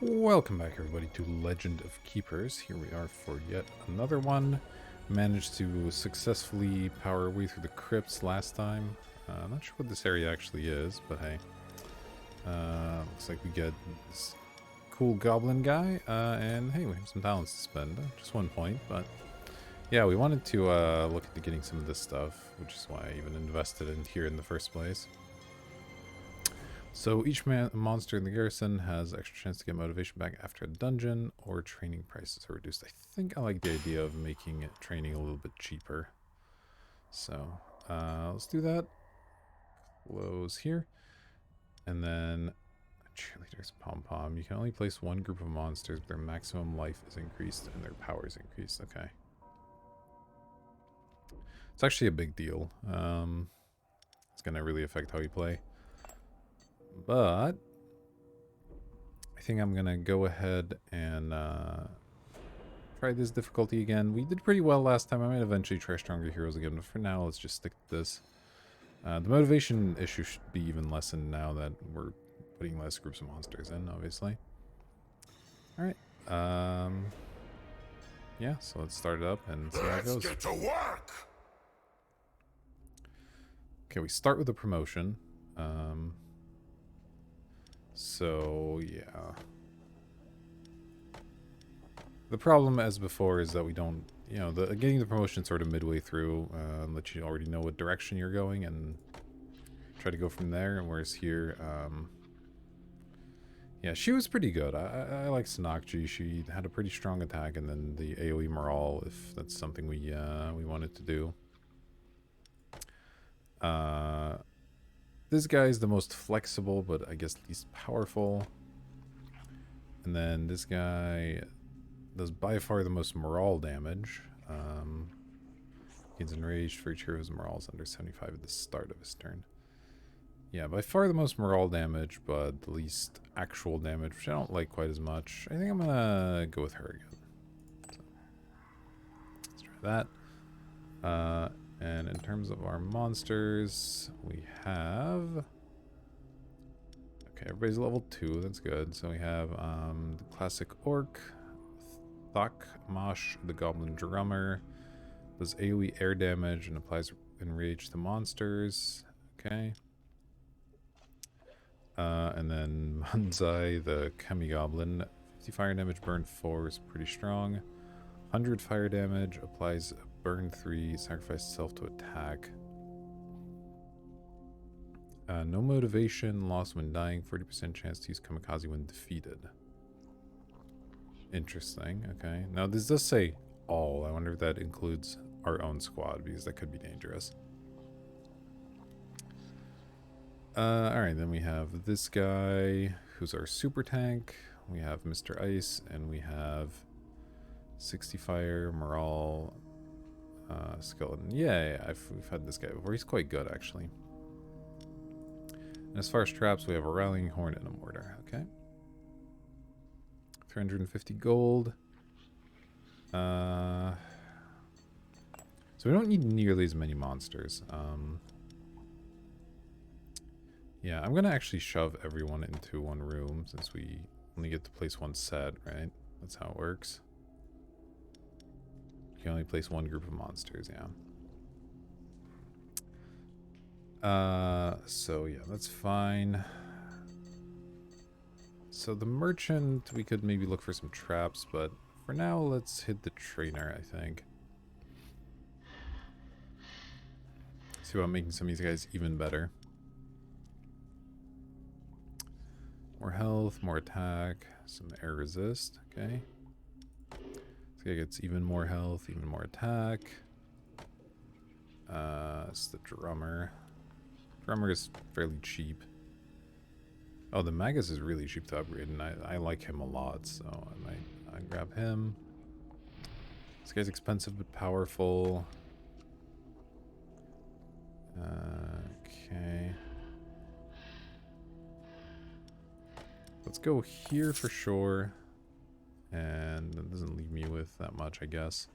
Welcome back, everybody, to Legend of Keepers. Here we are for yet another one. Managed to successfully power our way through the crypts last time. I'm not sure what this area actually is, but hey. Looks like we get this cool goblin guy, and hey, we have some talents to spend. Just 1 point, but yeah, we wanted to look into getting some of this stuff, which is why I even invested in here in the first place. So each monster in the garrison has extra chance to get motivation back after a dungeon, or training prices are reduced. I think I like the idea of making it training a little bit cheaper. So let's do that. Close here. And then Cheerleader's pom-pom. You can only place one group of monsters, but their maximum life is increased and their power is increased. Okay. It's actually a big deal. It's going to really affect how you play. But I think I'm gonna go ahead and try this difficulty again. We did pretty well last time. I might eventually try stronger heroes again, but for now, let's just stick to this. The motivation issue should be even lessened now that we're putting less groups of monsters in, obviously. Alright. Yeah, so let's start it up and see how it goes. Let's get to work! Okay, we start with a promotion. So, yeah. The problem, as before, is that we don't, getting the promotion sort of midway through, let you already know what direction you're going and try to go from there. And whereas here, yeah, she was pretty good. I like Sanakji. She had a pretty strong attack, and then the AoE morale, if that's something we wanted to do. This guy is the most flexible, but I guess least powerful. And then this guy does by far the most morale damage. Gains enraged for each hero's morale is under 75 at the start of his turn. Yeah, by far the most morale damage, but the least actual damage, which I don't like quite as much. I think I'm gonna go with her again. So, let's try that. And in terms of our monsters, we have... Okay, everybody's level 2, that's good. So we have the classic orc, Thakmash, the goblin drummer, does AoE air damage and applies enrage to monsters. Okay. And then Manzai, the Chemi-Goblin, 50 fire damage, burn 4 is pretty strong. 100 fire damage, applies burn 3, sacrifice self to attack. No motivation, lost when dying, 40% chance to use kamikaze when defeated. Interesting, okay. Now this does say all. I wonder if that includes our own squad, because that could be dangerous. Alright, then we have this guy, who's our super tank. We have Mr. Ice, and we have 60 fire, morale, skeleton. Yeah, we've had this guy before. He's quite good, actually. And as far as traps, we have a rallying horn and a mortar. Okay. 350 gold. So we don't need nearly as many monsters. Yeah, I'm gonna actually shove everyone into one room since we only get to place one set, right? That's how it works. You can only place one group of monsters, yeah. So yeah, that's fine. So the merchant, we could maybe look for some traps, but for now, let's hit the trainer, I think. See about making some of these guys even better. More health, more attack, some air resist, okay. This guy gets even more health, even more attack. It's the drummer. Drummer is fairly cheap. Oh, the Magus is really cheap to upgrade, and I like him a lot, so I'd grab him. This guy's expensive but powerful. Okay. Let's go here for sure. And that doesn't leave me with that much, I guess.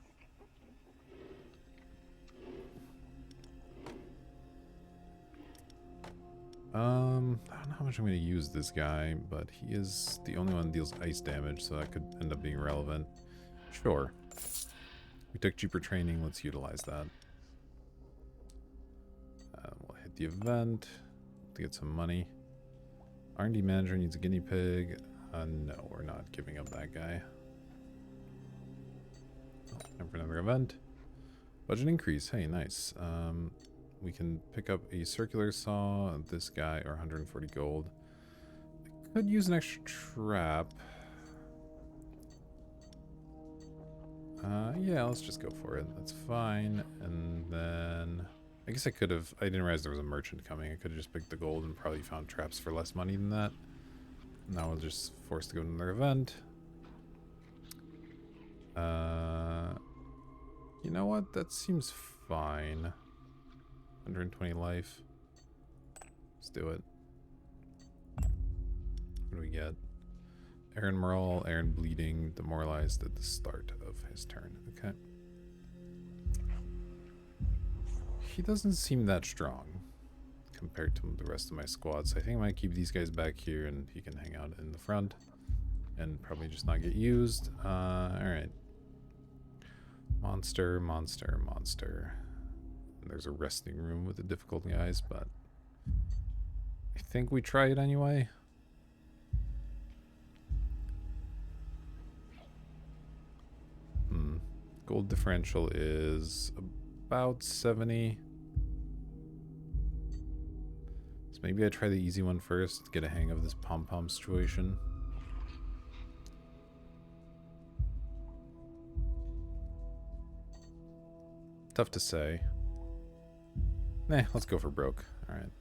I don't know how much I'm going to use this guy, but he is the only one that deals ice damage, so that could end up being relevant. Sure. We took cheaper training, let's utilize that. We'll hit the event to get some money. R&D manager needs a guinea pig. No, we're not giving up that guy. Time for another event. Budget increase. Hey, nice. We can pick up a circular saw, this guy, or 140 gold. I could use an extra trap. Yeah, let's just go for it. That's fine. And then I guess I could have. I didn't realize there was a merchant coming. I could have just picked the gold and probably found traps for less money than that. Now we're just forced to go to another event. You know what? That seems fine. 120 life. Let's do it. What do we get? Aaron morale, Aaron bleeding, demoralized at the start of his turn. Okay. He doesn't seem that strong compared to the rest of my squad, so I think I might keep these guys back here and he can hang out in the front and probably just not get used. Alright. Monster, monster, monster. There's a resting room with the difficulty eyes, but I think we try it anyway. Gold differential is about 70. So maybe I try the easy one first to get a hang of this pom-pom situation. Tough to say. Nah, let's go for broke. Alright.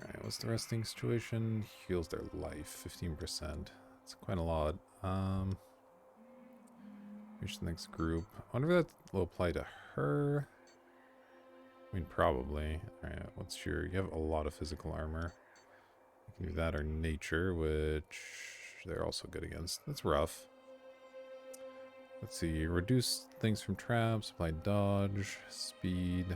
Alright, what's the resting situation? Heals their life, 15%. It's quite a lot. Reach the next group. I wonder if that will apply to her. I mean, probably. Alright, what's your... You have a lot of physical armor. You can do that or nature, which they're also good against. That's rough. Let's see. Reduce things from traps, apply dodge, speed,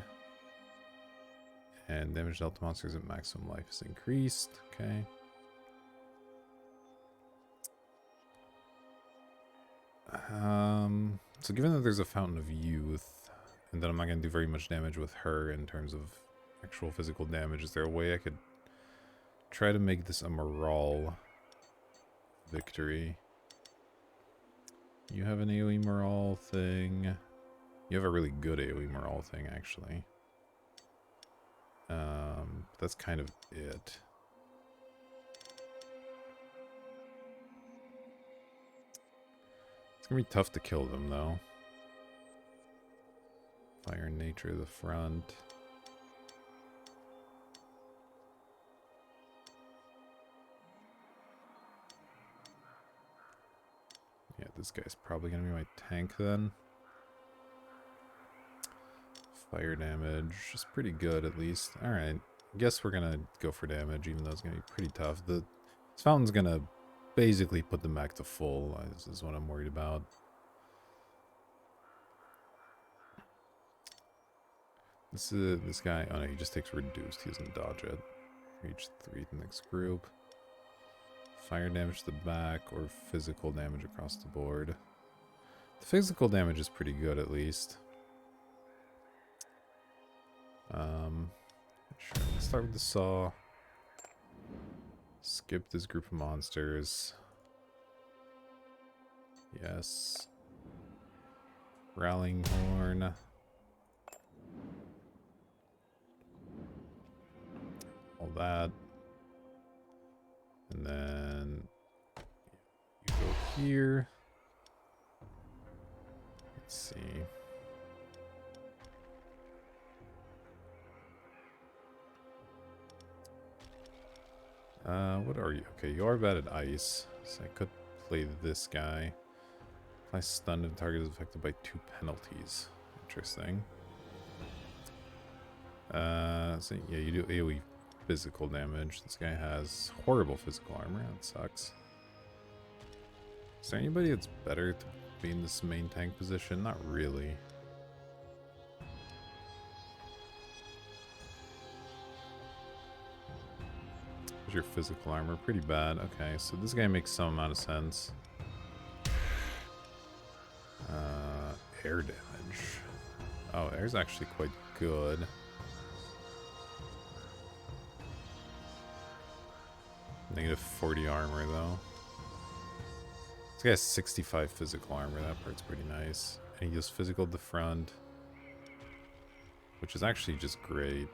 and damage dealt to monsters at maximum life is increased. Okay. So given that there's a Fountain of Youth, and that I'm not going to do very much damage with her in terms of actual physical damage, is there a way I could try to make this a morale victory? You have an AoE morale thing. You have a really good AoE morale thing, actually. That's kind of it. It's gonna be tough to kill them, though. Fire nature the front. Yeah, this guy's probably gonna be my tank then. Fire damage is pretty good, at least. Alright, guess we're gonna go for damage, even though it's gonna be pretty tough. This fountain's gonna basically put them back to full, this is what I'm worried about. This guy, oh no, he just takes reduced, he doesn't dodge it. Reach 3 the next group. Fire damage to the back, or physical damage across the board. The physical damage is pretty good, at least. Sure, let's start with the saw. Skip this group of monsters. Yes. Rallying horn. All that. And then you go here. Let's see. What are you? Okay, you are bad at ice, so I could play this guy. Apply stun if the target is affected by 2 penalties. Interesting. So yeah, you do AoE physical damage. This guy has horrible physical armor. That sucks. Is there anybody that's better to be in this main tank position? Not really. Where's your physical armor? Pretty bad. Okay, so this guy makes some amount of sense. Air damage. Oh, air's actually quite good. Negative 40 armor, though. This guy has 65 physical armor. That part's pretty nice. And he deals physical at the front, which is actually just great.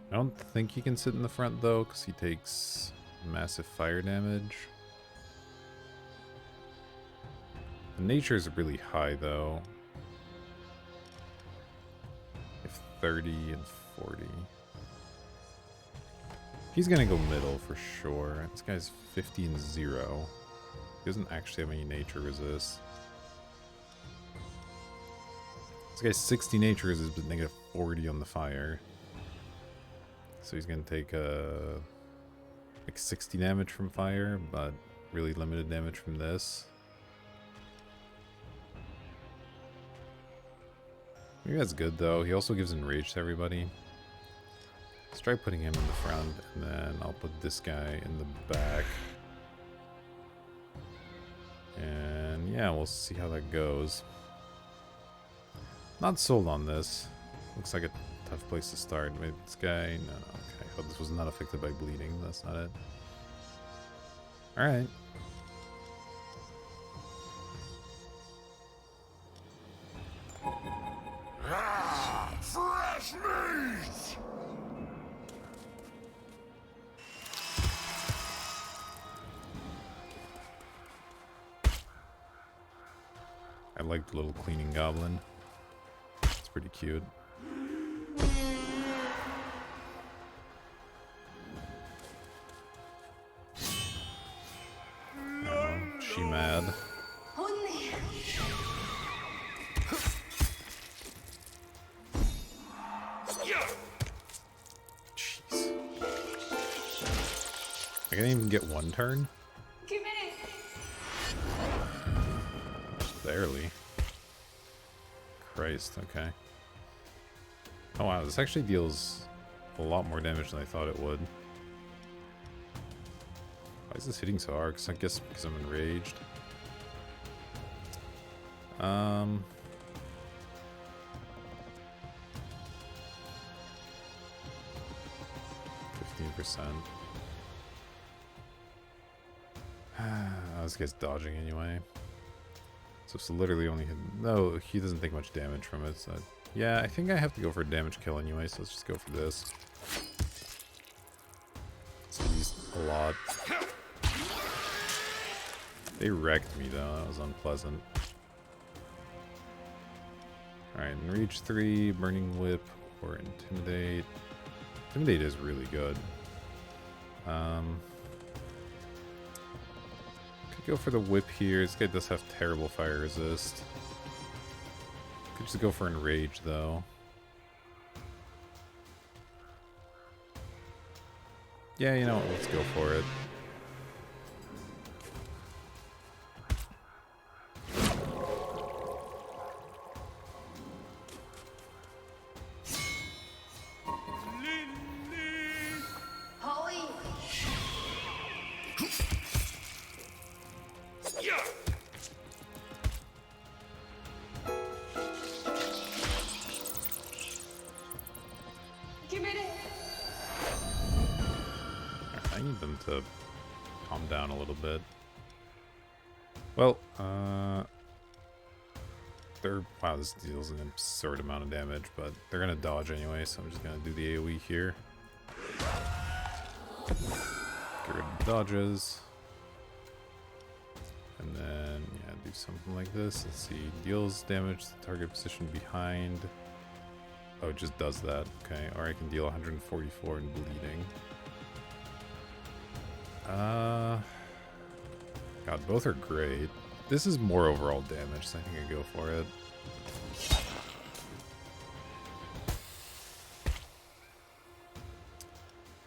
I don't think he can sit in the front, though, because he takes massive fire damage. The nature is really high, though. If 30 and 40. He's gonna go middle for sure. This guy's 50 and 0. He doesn't actually have any nature resist. This guy's 60 nature resist, but negative 40 on the fire. So he's gonna take like 60 damage from fire, but really limited damage from this. Maybe that's good though. He also gives enrage to everybody. Let's try putting him in the front, and then I'll put this guy in the back. And yeah, we'll see how that goes. Not sold on this. Looks like a tough place to start. Maybe this guy. No, okay. Oh, this was not affected by bleeding. That's not it. Alright. Fresh meat! I like the little cleaning goblin. It's pretty cute. She mad. Jeez. I can't even get one turn? Barely. Christ, okay. Oh wow, this actually deals a lot more damage than I thought it would. Why is this hitting so hard? I guess because I'm enraged. 15%. This guy's dodging anyway. So it's literally only hit. No, he doesn't take much damage from it. So yeah, I think I have to go for a damage kill anyway, so let's just go for this. It's used a lot. They wrecked me though, that was unpleasant. Alright, Enrage 3, Burning Whip, or Intimidate. Intimidate is really good. Could go for the Whip here. This guy does have terrible fire resist. Could just go for Enrage though. Yeah, you know what, let's go for it. I need them to calm down a little bit. Well, wow, this deals an absurd amount of damage, but they're gonna dodge anyway, so I'm just gonna do the AoE here. Get rid of the dodges. And then, yeah, do something like this. Let's see, deals damage to the target position behind. Oh, it just does that. Okay, or I can deal 144 in bleeding. God, both are great. This is more overall damage, so I think I go for it.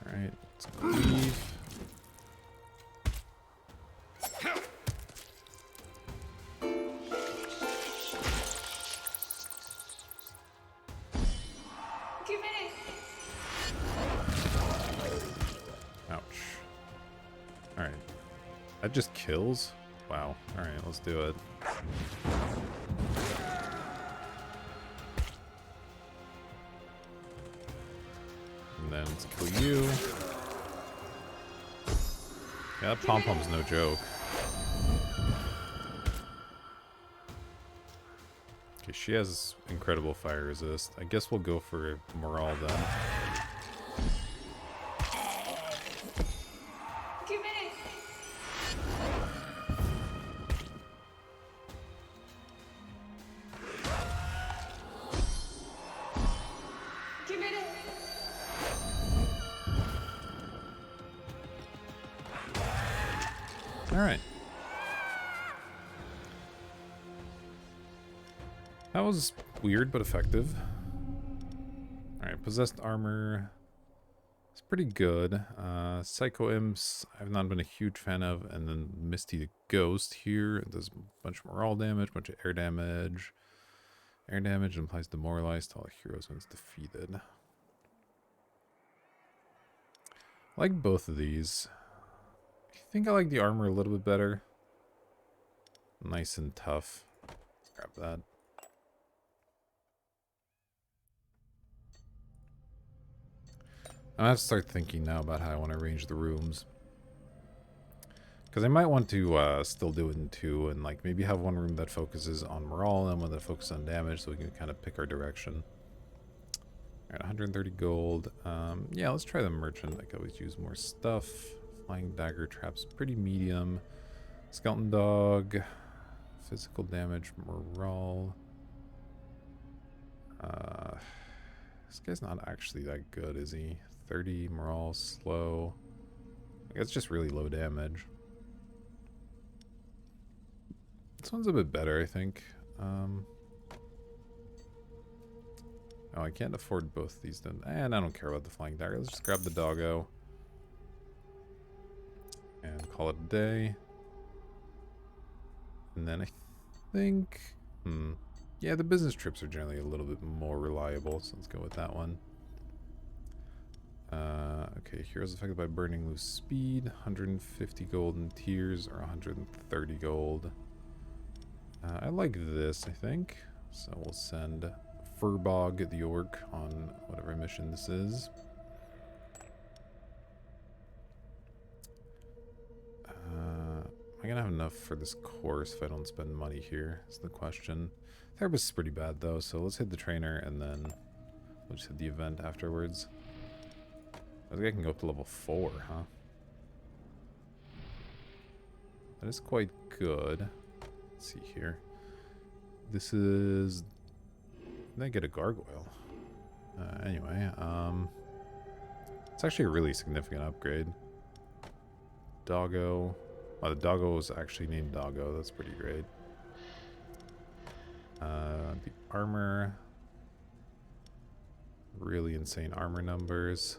Alright, let's That just kills? Wow. Alright, let's do it. And then let's kill you. Yeah, that pom-pom's no joke. Okay, she has incredible fire resist. I guess we'll go for morale then. Alright. That was weird but effective. Alright, possessed armor. It's pretty good. Psycho Imps, I've not been a huge fan of. And then Misty the Ghost here. It does a bunch of morale damage, bunch of air damage. Air damage implies demoralized to all heroes when it's defeated. I like both of these. I think I like the armor a little bit better. Nice and tough. Let's grab that. I have to start thinking now about how I want to arrange the rooms. Because I might want to still do it in two, and like maybe have one room that focuses on morale and one that focuses on damage, so we can kind of pick our direction. Alright, 130 gold. Yeah, let's try the merchant. I could always use more stuff. Flying dagger traps, pretty medium. Skeleton dog. Physical damage, morale. This guy's not actually that good, is he? 30 morale, slow. It's just really low damage. This one's a bit better, I think. Oh, I can't afford both these then. And I don't care about the flying dagger. Let's just grab the doggo. And call it a day. And then I think... yeah, the business trips are generally a little bit more reliable, so let's go with that one. Okay, heroes affected by burning lose speed. 150 gold in tiers, or 130 gold. I like this, I think. So we'll send Furbog the Orc on whatever mission this is. Am I gonna have enough for this course if I don't spend money here? Is the question. Therapist is pretty bad though, so let's hit the trainer and then we'll just hit the event afterwards. I think I can go up to level 4, huh? That is quite good. Let's see here. This is... Did I get a gargoyle? Anyway, it's actually a really significant upgrade. Doggo. Oh, the doggo was actually named Doggo. That's pretty great. The armor. Really insane armor numbers.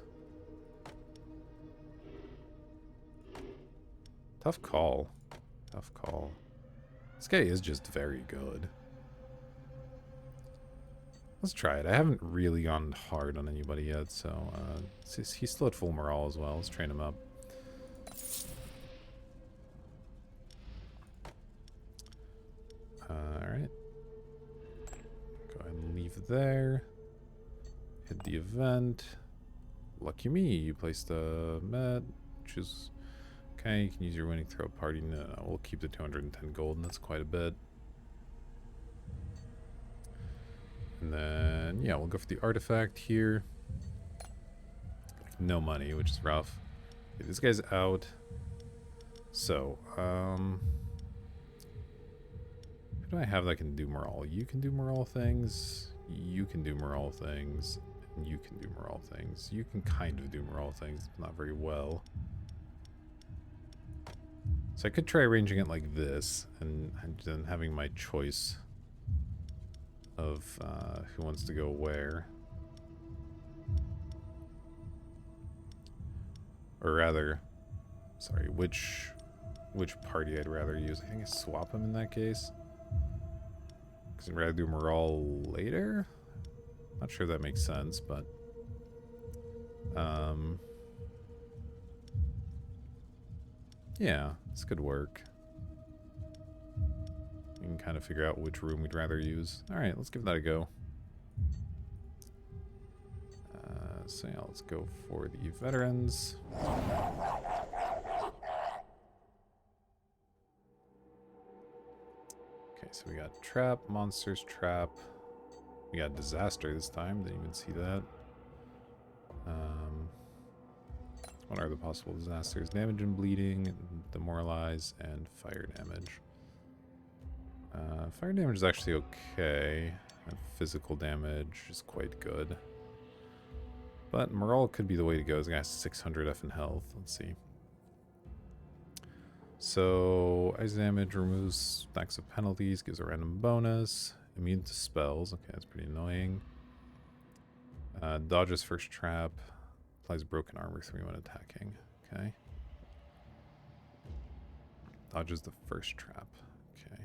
Tough call. Tough call. This guy is just very good. Let's try it. I haven't really gone hard on anybody yet, so he's still at full morale as well. Let's train him up. Alright. Go ahead and leave there. Hit the event. Lucky me, you placed a met. Choose. Okay, you can use your winning throw party. No, we'll keep the 210 gold, and that's quite a bit. And then, yeah, we'll go for the artifact here. No money, which is rough. Okay, this guy's out. So, who do I have that can do morale? You can do morale things. You can do morale things. And you can do morale things. You can kind of do morale things, not very well. So I could try arranging it like this, and then having my choice of who wants to go where. Or rather, sorry, which party I'd rather use. I think I swap them in that case. Because I'd rather do morale later? Not sure that makes sense, but... Yeah, this could work. We can kind of figure out which room we'd rather use. Alright, let's give that a go. So yeah, let's go for the veterans. Okay, so we got trap, monsters, trap. We got disaster this time. Didn't even see that. What are the possible disasters? Damage and bleeding, demoralize, and fire damage. Fire damage is actually okay. And physical damage is quite good. But morale could be the way to go. This guy has 600 F in health. Let's see. So, ice damage removes stacks of penalties, gives a random bonus. Immune to spells. Okay, that's pretty annoying. Dodges first trap. Applies broken armor 3 when attacking. Okay. Dodges the first trap. Okay.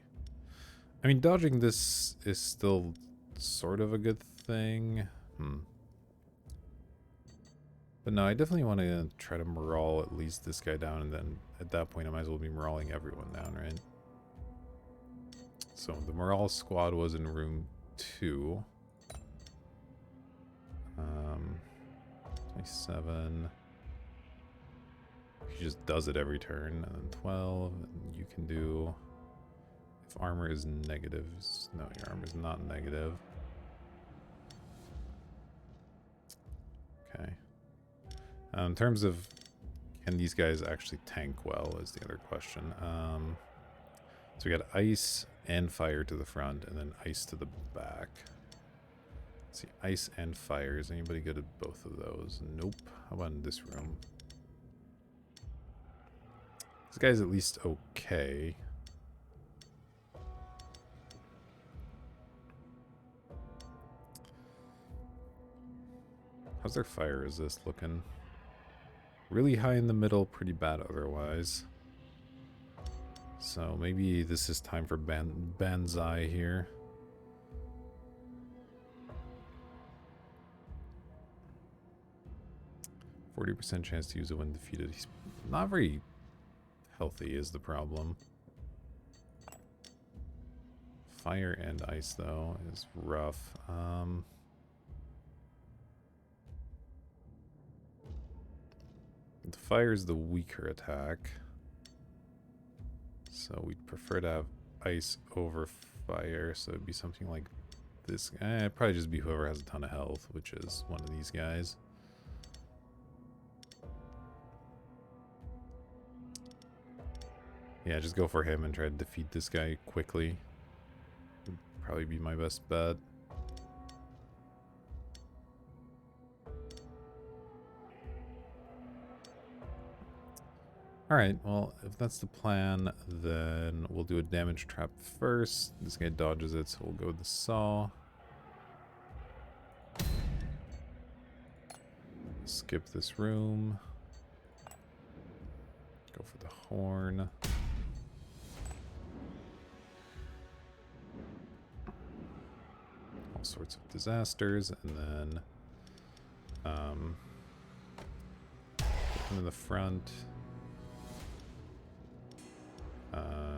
I mean, dodging this is still sort of a good thing. But no, I definitely want to try to morale at least this guy down, and then at that point I might as well be moraling everyone down, right? So the morale squad was in room 2. 27. He just does it every turn. And then 12. And you can do... If armor is negative... No, your armor is not negative. Okay. In terms of... Can these guys actually tank well is the other question. So we got ice and fire to the front, and then ice to the back. Let's see, ice and fire. Is anybody good at both of those? Nope. How about in this room? This guy's at least okay. How's their fire resist looking? Really high in the middle, pretty bad otherwise. So maybe this is time for Banzai here. 40% chance to use it when defeated. He's not very healthy is the problem. Fire and ice, though, is rough. The fire is the weaker attack. So we'd prefer to have ice over fire, so it'd be something like this. It'd probably just be whoever has a ton of health, which is one of these guys. Yeah, just go for him and try to defeat this guy quickly. Would probably be my best bet. Alright, well, if that's the plan, then we'll do a damage trap first. This guy dodges it, so we'll go with the saw. Skip this room. Go for the horn. All sorts of disasters, and then put him in the front.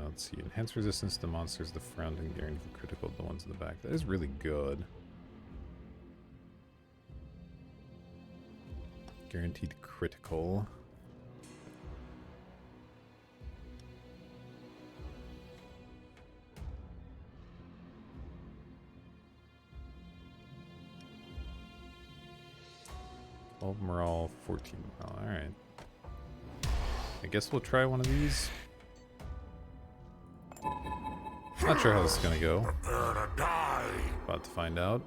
Let's see, enhance resistance to monsters the front and guarantee critical to the ones in the back. That is really good. Guaranteed critical. Morale, 14 morale. Alright. I guess we'll try one of these. Not sure how this is gonna go. About to find out.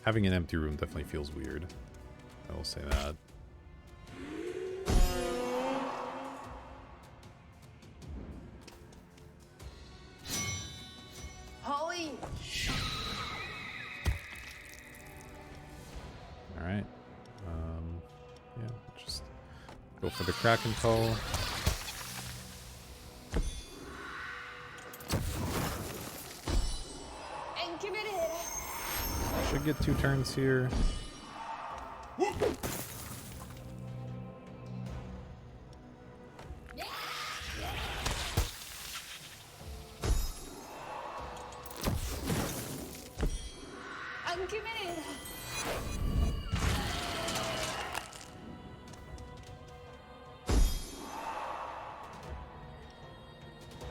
Having an empty room definitely feels weird. I will say that. Alright. Yeah, just go for the Kraken call. And committed. 2 turns here.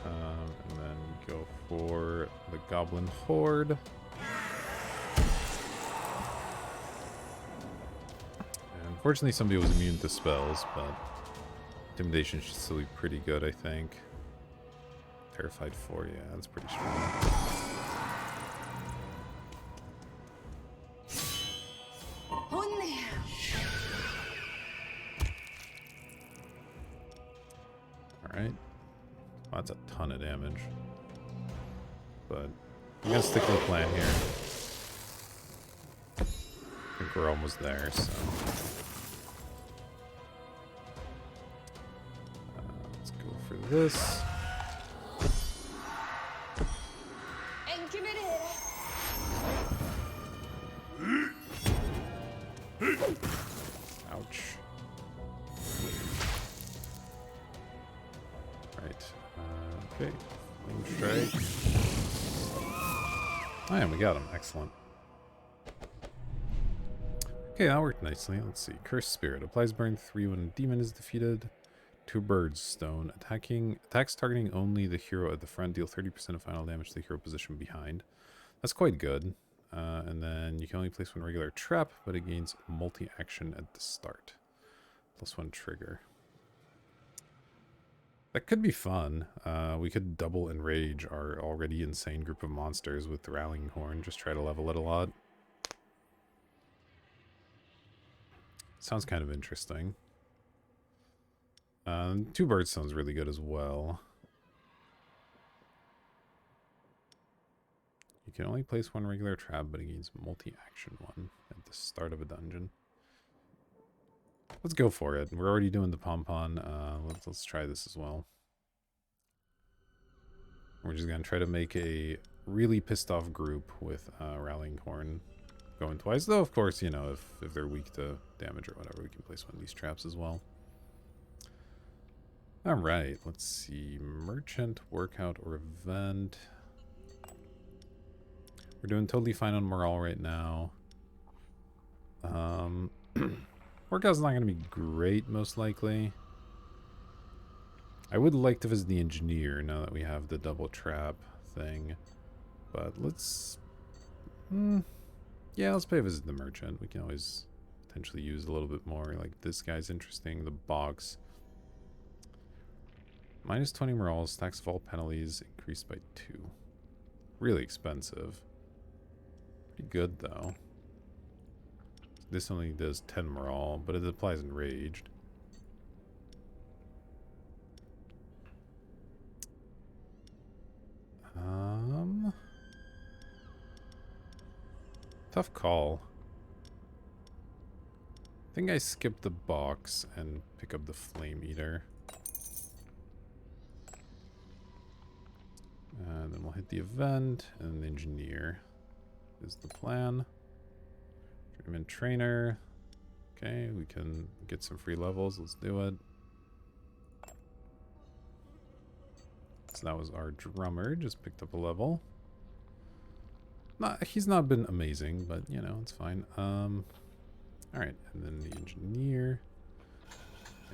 And then go for the Goblin Horde. Unfortunately, somebody was immune to spells, but Intimidation should still be pretty good, I think. Terrified 4, yeah, that's pretty strong. Alright. Well, that's a ton of damage. But I'm gonna stick to the plan here. I think we're almost there, so. Let's go for this. Ouch. Right. Okay. Flame strike. Oh, yeah, we got him. Excellent. Okay, that worked nicely. Let's see. Cursed Spirit. Applies burn 3 when a demon is defeated. 2 birds stone. Attacks targeting only the hero at the front. Deal 30% of final damage to the hero position behind. That's quite good. And then you can only place 1 regular trap, but it gains multi-action at the start. +1 trigger. That could be fun. We could double enrage our already insane group of monsters with the Rallying Horn. Just try to level it a lot. Sounds kind of interesting. 2 birds sounds really good as well. You can only place 1 regular trap, but it gains multi-action 1 at the start of a dungeon. Let's go for it. We're already doing the pom-pom. Let's try this as well. We're just going to try to make a really pissed off group with Rallying Horn going twice. Though, of course, you know, if they're weak to damage or whatever, we can place 1 of these traps as well. Alright, let's see. Merchant, workout, or event. We're doing totally fine on morale right now. Workout's not going to be great, most likely. I would like to visit the engineer now that we have the double trap thing. But let's... yeah, let's pay a visit to the merchant. We can always potentially use a little bit more. Like, this guy's interesting. The box. -20 morale. Stacks of all penalties increased by 2. Really expensive. Pretty good, though. This only does 10 morale, but it applies enraged. Tough call. I think I skipped the box and pick up the Flame Eater. And then we'll hit the event and the engineer is the plan. Tournament trainer. Okay, we can get some free levels. Let's do it. So that was our drummer. Just picked up a level. He's not been amazing, but you know, it's fine. Alright, and then the engineer.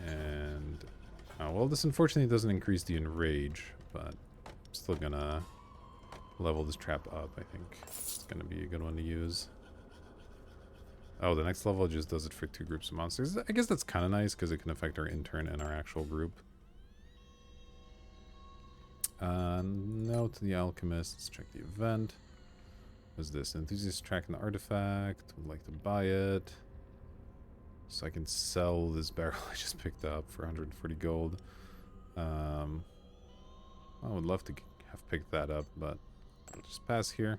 And well, this unfortunately doesn't increase the enrage, but I'm still gonna level this trap up. I think it's gonna be a good one to use. Oh, the next level just does it for 2 groups of monsters. I guess that's kind of nice because it can affect our intern and our actual group. No to the alchemist. Let's check the event. What's this? Enthusiast tracking the artifact. Would like to buy it. So I can sell this barrel I just picked up for 140 gold. I would love to have picked that up, but I'll just pass here.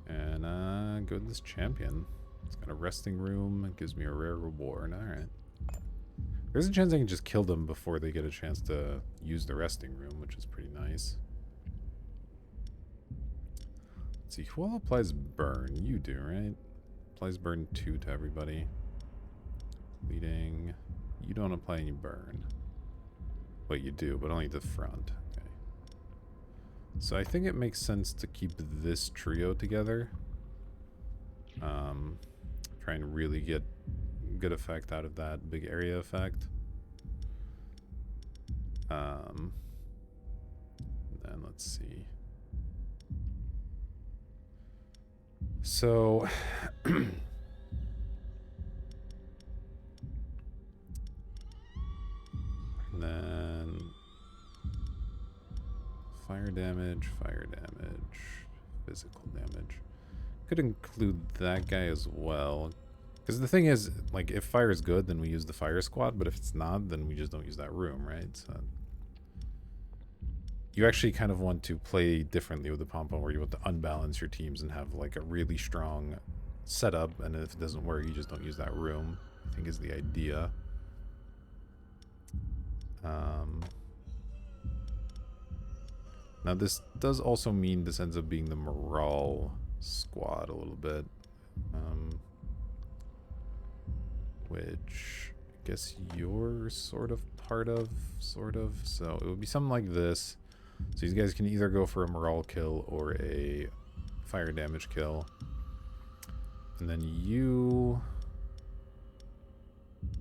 And go to this champion. It's got a resting room. It gives me a rare reward. Alright. There's a chance I can just kill them before they get a chance to use the resting room, which is pretty nice. Let's see, who all applies burn? You do, right? Applies burn 2 to everybody. Leading. You don't apply any burn. Well, you do, but only the front. Okay. So I think it makes sense to keep this trio together. Try and really get good effect out of that big area effect. Then let's see. So and then fire damage, physical damage. Could include that guy as well. Because the thing is, like, if fire is good, then we use the fire squad, but if it's not, then we just don't use that room, right? So you actually kind of want to play differently with the pom-pom, where you want to unbalance your teams and have, like, a really strong setup, and if it doesn't work, you just don't use that room, I think is the idea. Now, this does also mean this ends up being the morale squad a little bit. Which I guess you're sort of part of, So it would be something like this. So these guys can either go for a morale kill or a fire damage kill. And then you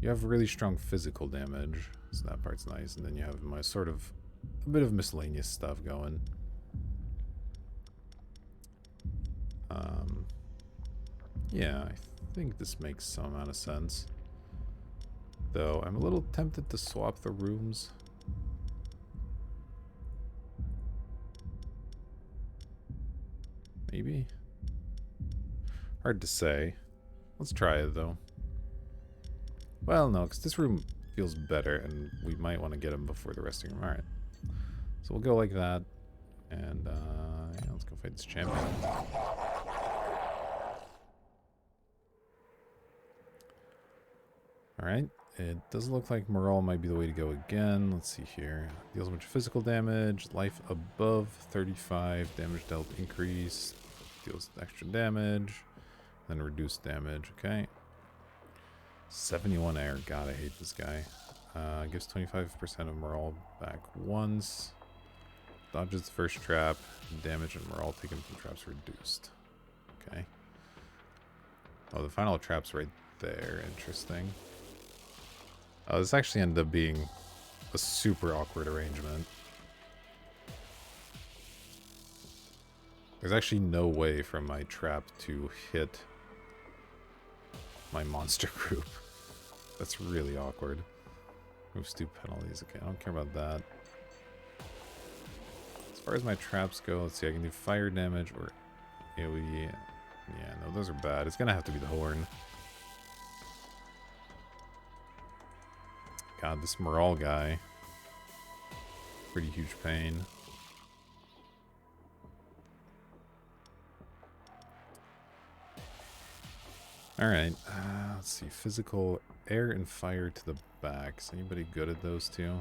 have really strong physical damage, so that part's nice. And then you have my sort of a bit of miscellaneous stuff going. Yeah, I think this makes some amount of sense. Though I'm a little tempted to swap the rooms. Maybe? Hard to say. Let's try it though. Well, no, because this room feels better and we might want to get him before the resting room. Alright. So we'll go like that. And yeah, let's go fight this champion. Alright. It does look like morale might be the way to go again. Let's see here. Deals a bunch of physical damage. Life above 35. Damage dealt increase. Deals extra damage. Then reduced damage. Okay. 71 air. God, I hate this guy. Gives 25% of morale back once. Dodges the first trap. Damage and morale taken from traps reduced. Okay. Oh, the final trap's right there. Interesting. Oh, this actually ended up being a super awkward arrangement. There's actually no way for my trap to hit my monster group. That's really awkward. Moves 2 penalties. Okay, I don't care about that. As far as my traps go, let's see. I can do fire damage or AoE. Yeah, no, those are bad. It's gonna have to be the horn. God, this morale guy. Pretty huge pain. Alright, let's see. Physical, air and fire to the back. Is anybody good at those two?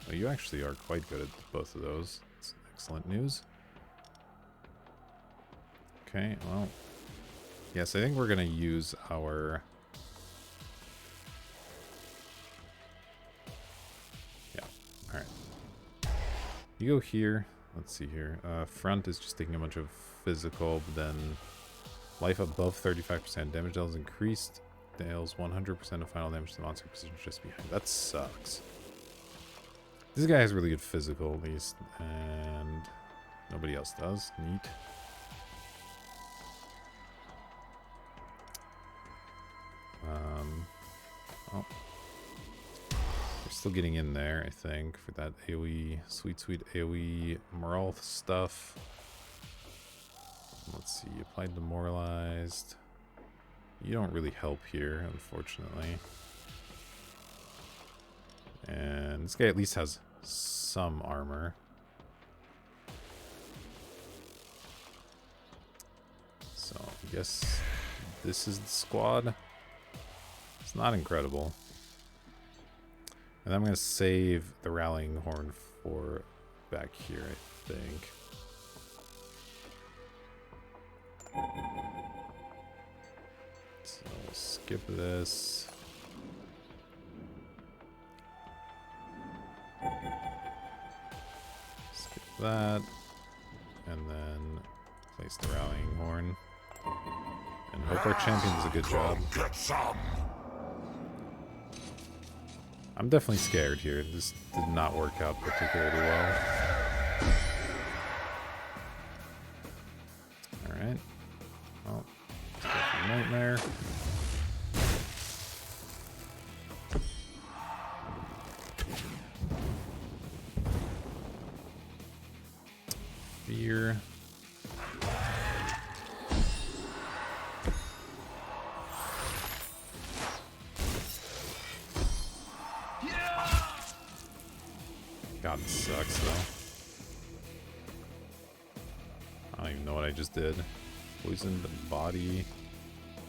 Well, you actually are quite good at both of those. That's excellent news. Okay, well. Yes, I think we're going to use our... Alright. You go here. Let's see here. Front is just taking a bunch of physical, but then life above 35%. Damage dealt is increased. Deals 100% of final damage to the monster position just behind. That sucks. This guy has really good physical, at least. And nobody else does. Neat. Oh. We're still getting in there, I think, for that AoE, sweet AoE morale stuff. Let's see, applied demoralized. You don't really help here, unfortunately. And this guy at least has some armor. So I guess this is the squad. It's not incredible. And I'm going to save the rallying horn for back here, I think. So we'll skip this. Skip that. And then place the rallying horn. And hope our champion does a good job. I'm definitely scared here. This did not work out particularly well. Alright. Well, let's go for Nightmare. Fear. God, this sucks though. I don't even know what I just did. Poisoned body,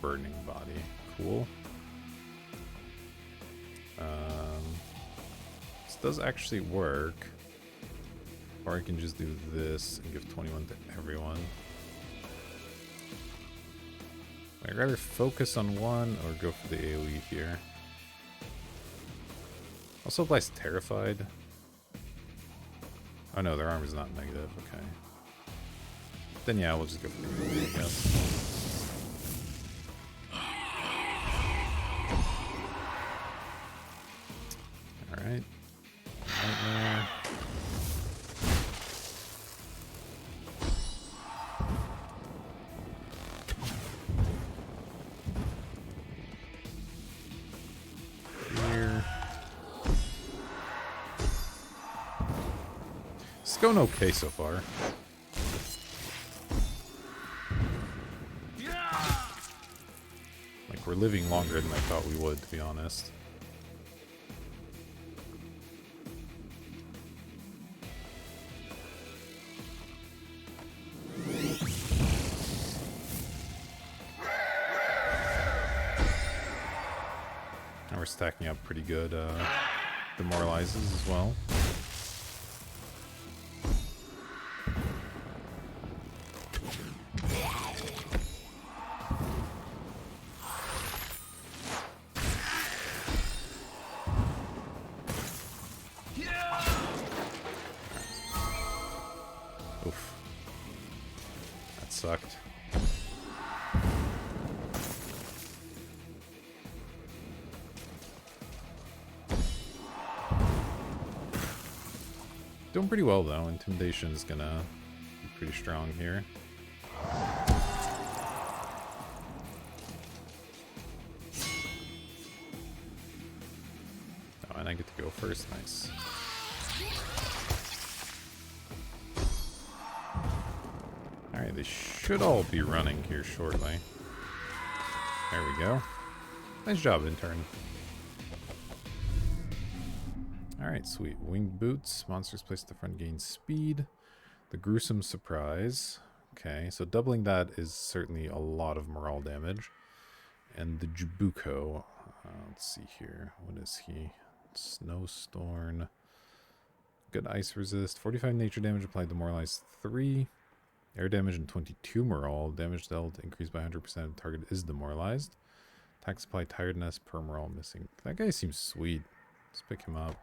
burning body. Cool. This does actually work. Or I can just do this and give 21 to everyone. I'd rather focus on one or go for the AoE here. Also applies Terrified. Oh no, their armor's not negative, okay. Then yeah, we'll just go for the AoE, I guess. Alright. Nightmare. It's going okay so far. Like, we're living longer than I thought we would, to be honest. And we're stacking up pretty good demoralizes as well. Oof. That sucked. Doing pretty well though. Intimidation is gonna be pretty strong here. Oh, and I get to go first. Nice. Alright, they should all be running here shortly. There we go. Nice job, intern. Alright, sweet. Winged boots. Monsters placed at the front gain speed. The gruesome surprise. Okay, so doubling that is certainly a lot of morale damage. And the Jubuko. Let's see here. What is he? Snowstorm. Good ice resist. 45 nature damage applied, demoralized 3. Air damage and 22 morale. Damage dealt increased by 100%. Target is demoralized. Attack supply tiredness per morale missing. That guy seems sweet. Let's pick him up.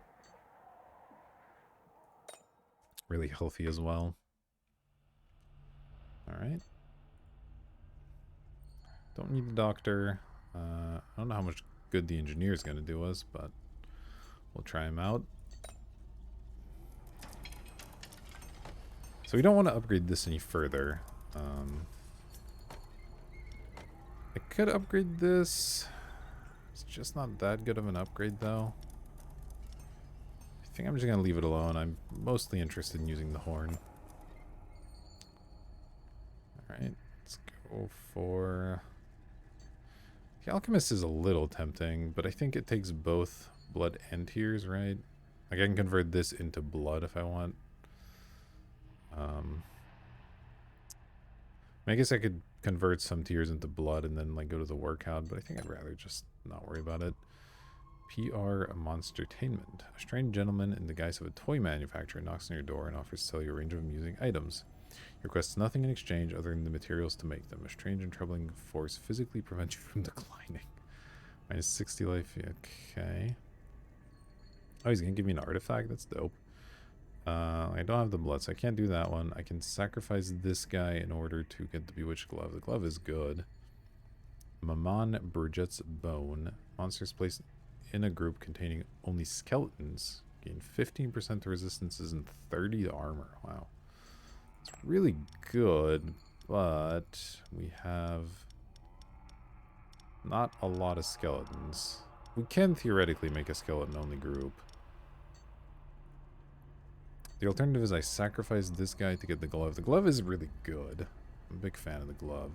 Really healthy as well. Alright. Don't need the doctor. I don't know how much good the engineer is going to do us, but we'll try him out. So we don't want to upgrade this any further. I could upgrade this. It's just not that good of an upgrade though. I think I'm just going to leave it alone. I'm mostly interested in using the horn. Alright, let's go for... The Alchemist is a little tempting, but I think it takes both blood and tears, right? Like I can convert this into blood if I want. I guess I could convert some tears into blood and then like go to the workout, but I think I'd rather just not worry about it. PR Monstertainment. A strange gentleman in the guise of a toy manufacturer knocks on your door and offers to sell you a range of amusing items. Requests nothing in exchange other than the materials to make them. A strange and troubling force physically prevents you from declining. Minus 60 life. Okay. Oh, he's going to give me an artifact? That's dope. I don't have the blood, so I can't do that one. I can sacrifice this guy in order to get the Bewitched Glove. The glove is good. Maman Burjet's Bone. Monsters placed in a group containing only skeletons gain 15% to resistances and 30 to armor. Wow. It's really good, but we have not a lot of skeletons. We can theoretically make a skeleton-only group. The alternative is I sacrifice this guy to get the glove. The glove is really good. I'm a big fan of the glove.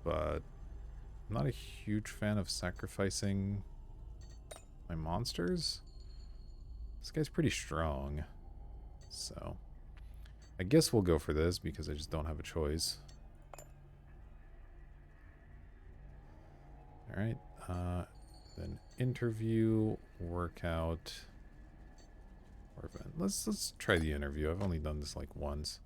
But I'm not a huge fan of sacrificing my monsters. This guy's pretty strong. So I guess we'll go for this because I just don't have a choice. Alright. Then interview, workout, or event. Let's try the interview. I've only done this like once.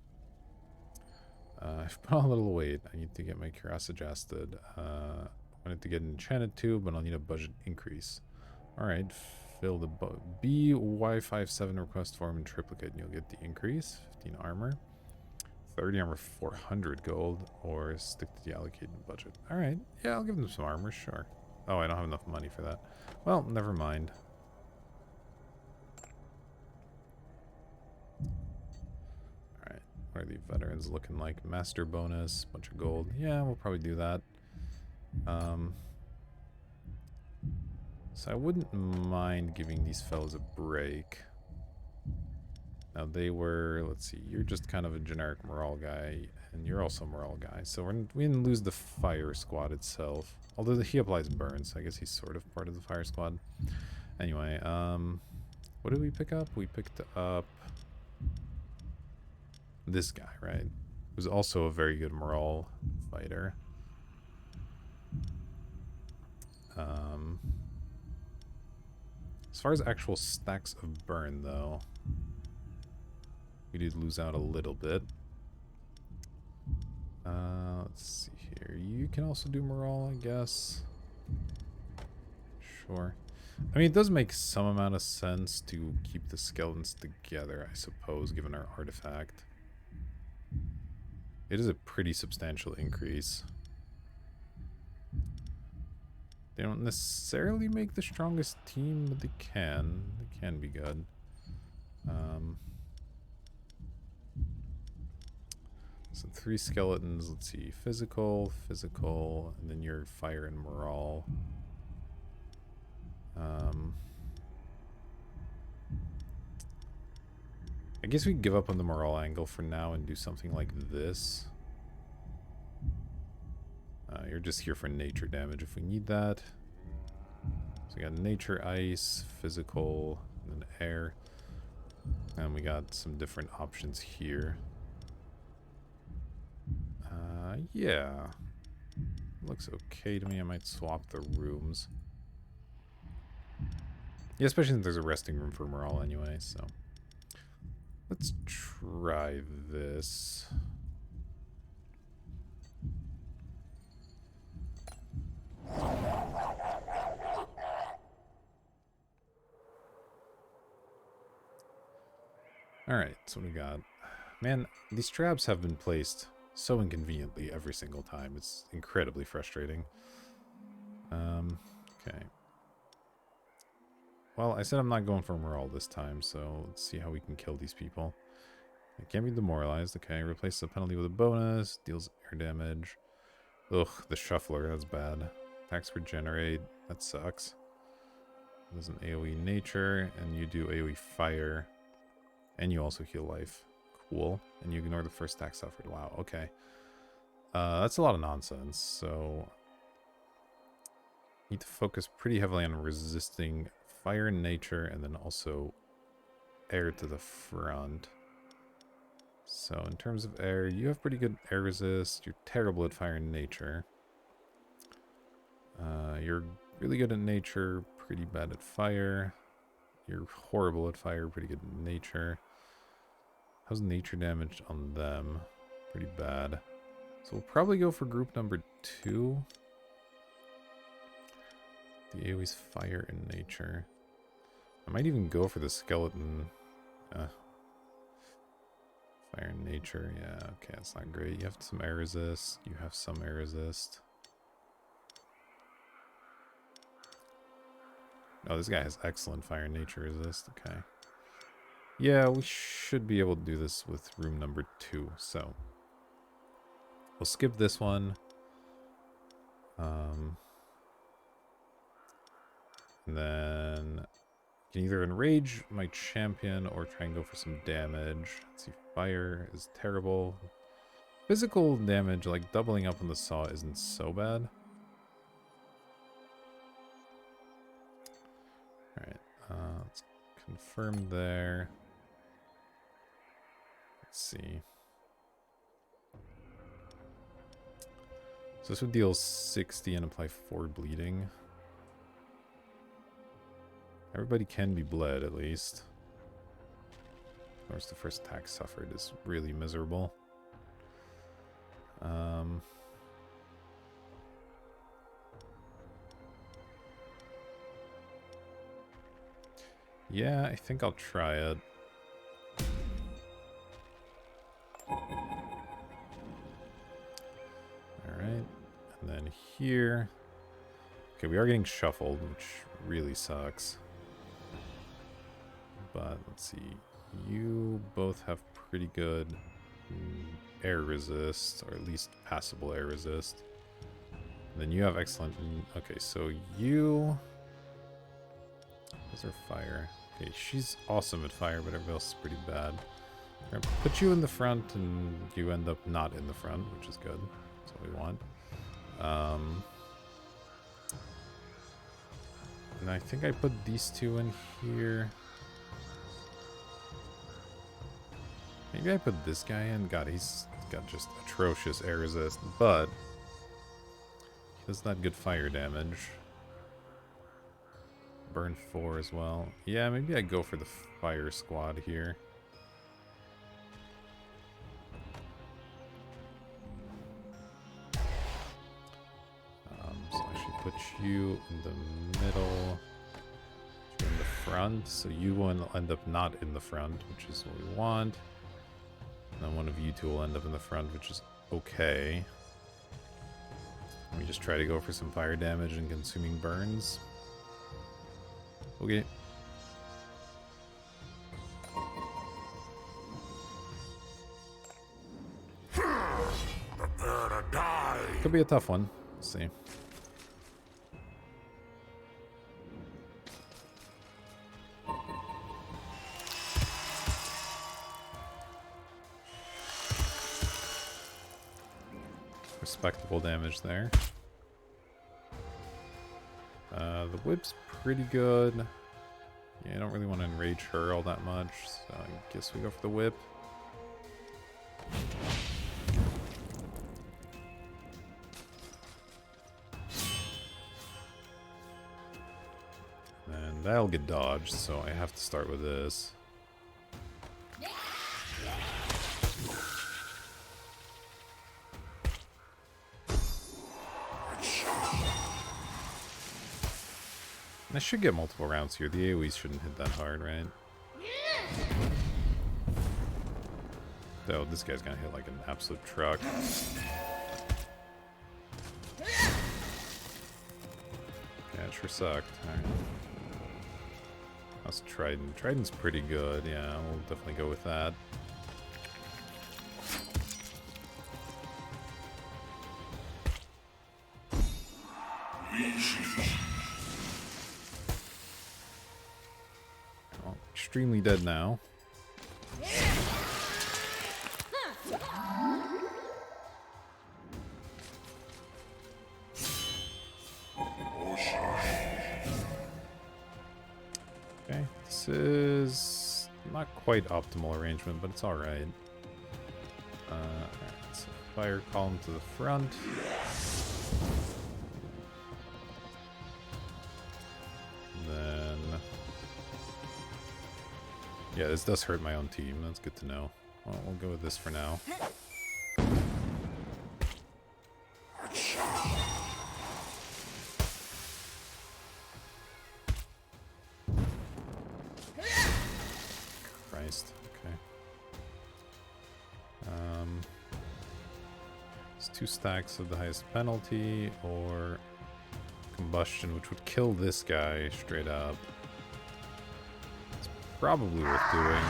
I've put on a little weight. I need to get my cuirass adjusted. I wanted to get an enchanted tube, but I'll need a budget increase. Alright, fill the BY57 request form in triplicate, and you'll get the increase. 15 armor. 30 armor, 400 gold, or stick to the allocated budget. Alright, yeah, I'll give them some armor, sure. Oh, I don't have enough money for that. Well, never mind. Alright, what are the veterans looking like? Master bonus, bunch of gold. Yeah, we'll probably do that. So I wouldn't mind giving these fellas a break. Now they were, let's see, you're just kind of a generic morale guy, and you're also a morale guy. So we didn't lose the fire squad itself. Although he applies burns, so I guess he's sort of part of the fire squad. Anyway, what did we pick up? We picked up this guy, right? Who's also a very good morale fighter. As far as actual stacks of burn, though, we did lose out a little bit. Let's see here. You can also do morale, I guess. Sure. I mean, it does make some amount of sense to keep the skeletons together, I suppose, given our artifact. It is a pretty substantial increase. They don't necessarily make the strongest team, but they can. They can be good. So 3 skeletons, let's see, physical, and then your fire and morale. I guess we can give up on the morale angle for now and do something like this. You're just here for nature damage if we need that. So we got nature, ice, physical, and then air. And we got some different options here. Yeah. Looks okay to me. I might swap the rooms. Yeah, especially since there's a resting room for morale anyway, so. Let's try this. Alright, so what we got? Man, these traps have been placed so inconveniently every single time. It's incredibly frustrating. Okay. Well, I said I'm not going for morale this time, so let's see how we can kill these people. It can't be demoralized. Okay, replace the penalty with a bonus. Deals air damage. Ugh, the shuffler, that's bad. Attacks regenerate, that sucks. There's an AoE nature, and you do AoE fire. And you also heal life. Cool. And you ignore the first attack suffered. Wow, okay. That's a lot of nonsense, so... Need to focus pretty heavily on resisting fire and nature, and then also air to the front. So in terms of air, you have pretty good air resist. You're terrible at fire and nature. You're really good at nature, pretty bad at fire. You're horrible at fire, pretty good at nature. How's nature damage on them? Pretty bad. So we'll probably go for group number 2. The AoE's fire and nature. I might even go for the skeleton. Fire and nature, yeah, okay, that's not great. You have some air resist. You have some air resist. Oh, this guy has excellent fire and nature resist. Okay. Yeah, we should be able to do this with room number 2. So we'll skip this one. And then you can either enrage my champion or try and go for some damage. Let's see, fire is terrible. Physical damage, like doubling up on the saw, isn't so bad. Alright, let's confirm there. Let's see. So this would deal 60 and apply 4 bleeding. Everybody can be bled, at least. Of course, the first attack suffered is really miserable. Yeah, I think I'll try it. Alright, and then here... Okay, we are getting shuffled, which really sucks. But, let's see. You both have pretty good air resist, or at least passable air resist. And then you have excellent... Okay, so you... Those are fire. Okay, she's awesome at fire, but everybody else is pretty bad. I'm gonna put you in the front, and you end up not in the front, which is good. That's what we want. And I think I put these two in here. Maybe I put this guy in. God, he's got just atrocious air resist, but he does not good fire damage. Burn 4 as well. Yeah, maybe I go for the fire squad here. So I should put you in the middle, you in the front, so you will end up not in the front, which is what we want. And then one of you two will end up in the front, which is okay. Let me just try to go for some fire damage and consuming burns. Okay. Prepare to die. Could be a tough one. Let's see. Respectable damage there. The whip's pretty good. Yeah, I don't really want to enrage her all that much, so I guess we go for the whip. And that'll get dodged, so I have to start with this. I should get multiple rounds here. The AoEs shouldn't hit that hard, right? Though this guy's gonna hit like an absolute truck. Yeah, it sure sucked. Alright. How's Trident? Trident's pretty good. Yeah, we'll definitely go with that. Extremely dead now. Okay, this is not quite optimal arrangement, but it's alright. Alright, so fire column to the front. Yeah, this does hurt my own team. That's good to know. Well, we'll go with this for now. Christ. Okay. It's 2 stacks of the highest penalty, or combustion, which would kill this guy straight up. It's probably worth doing.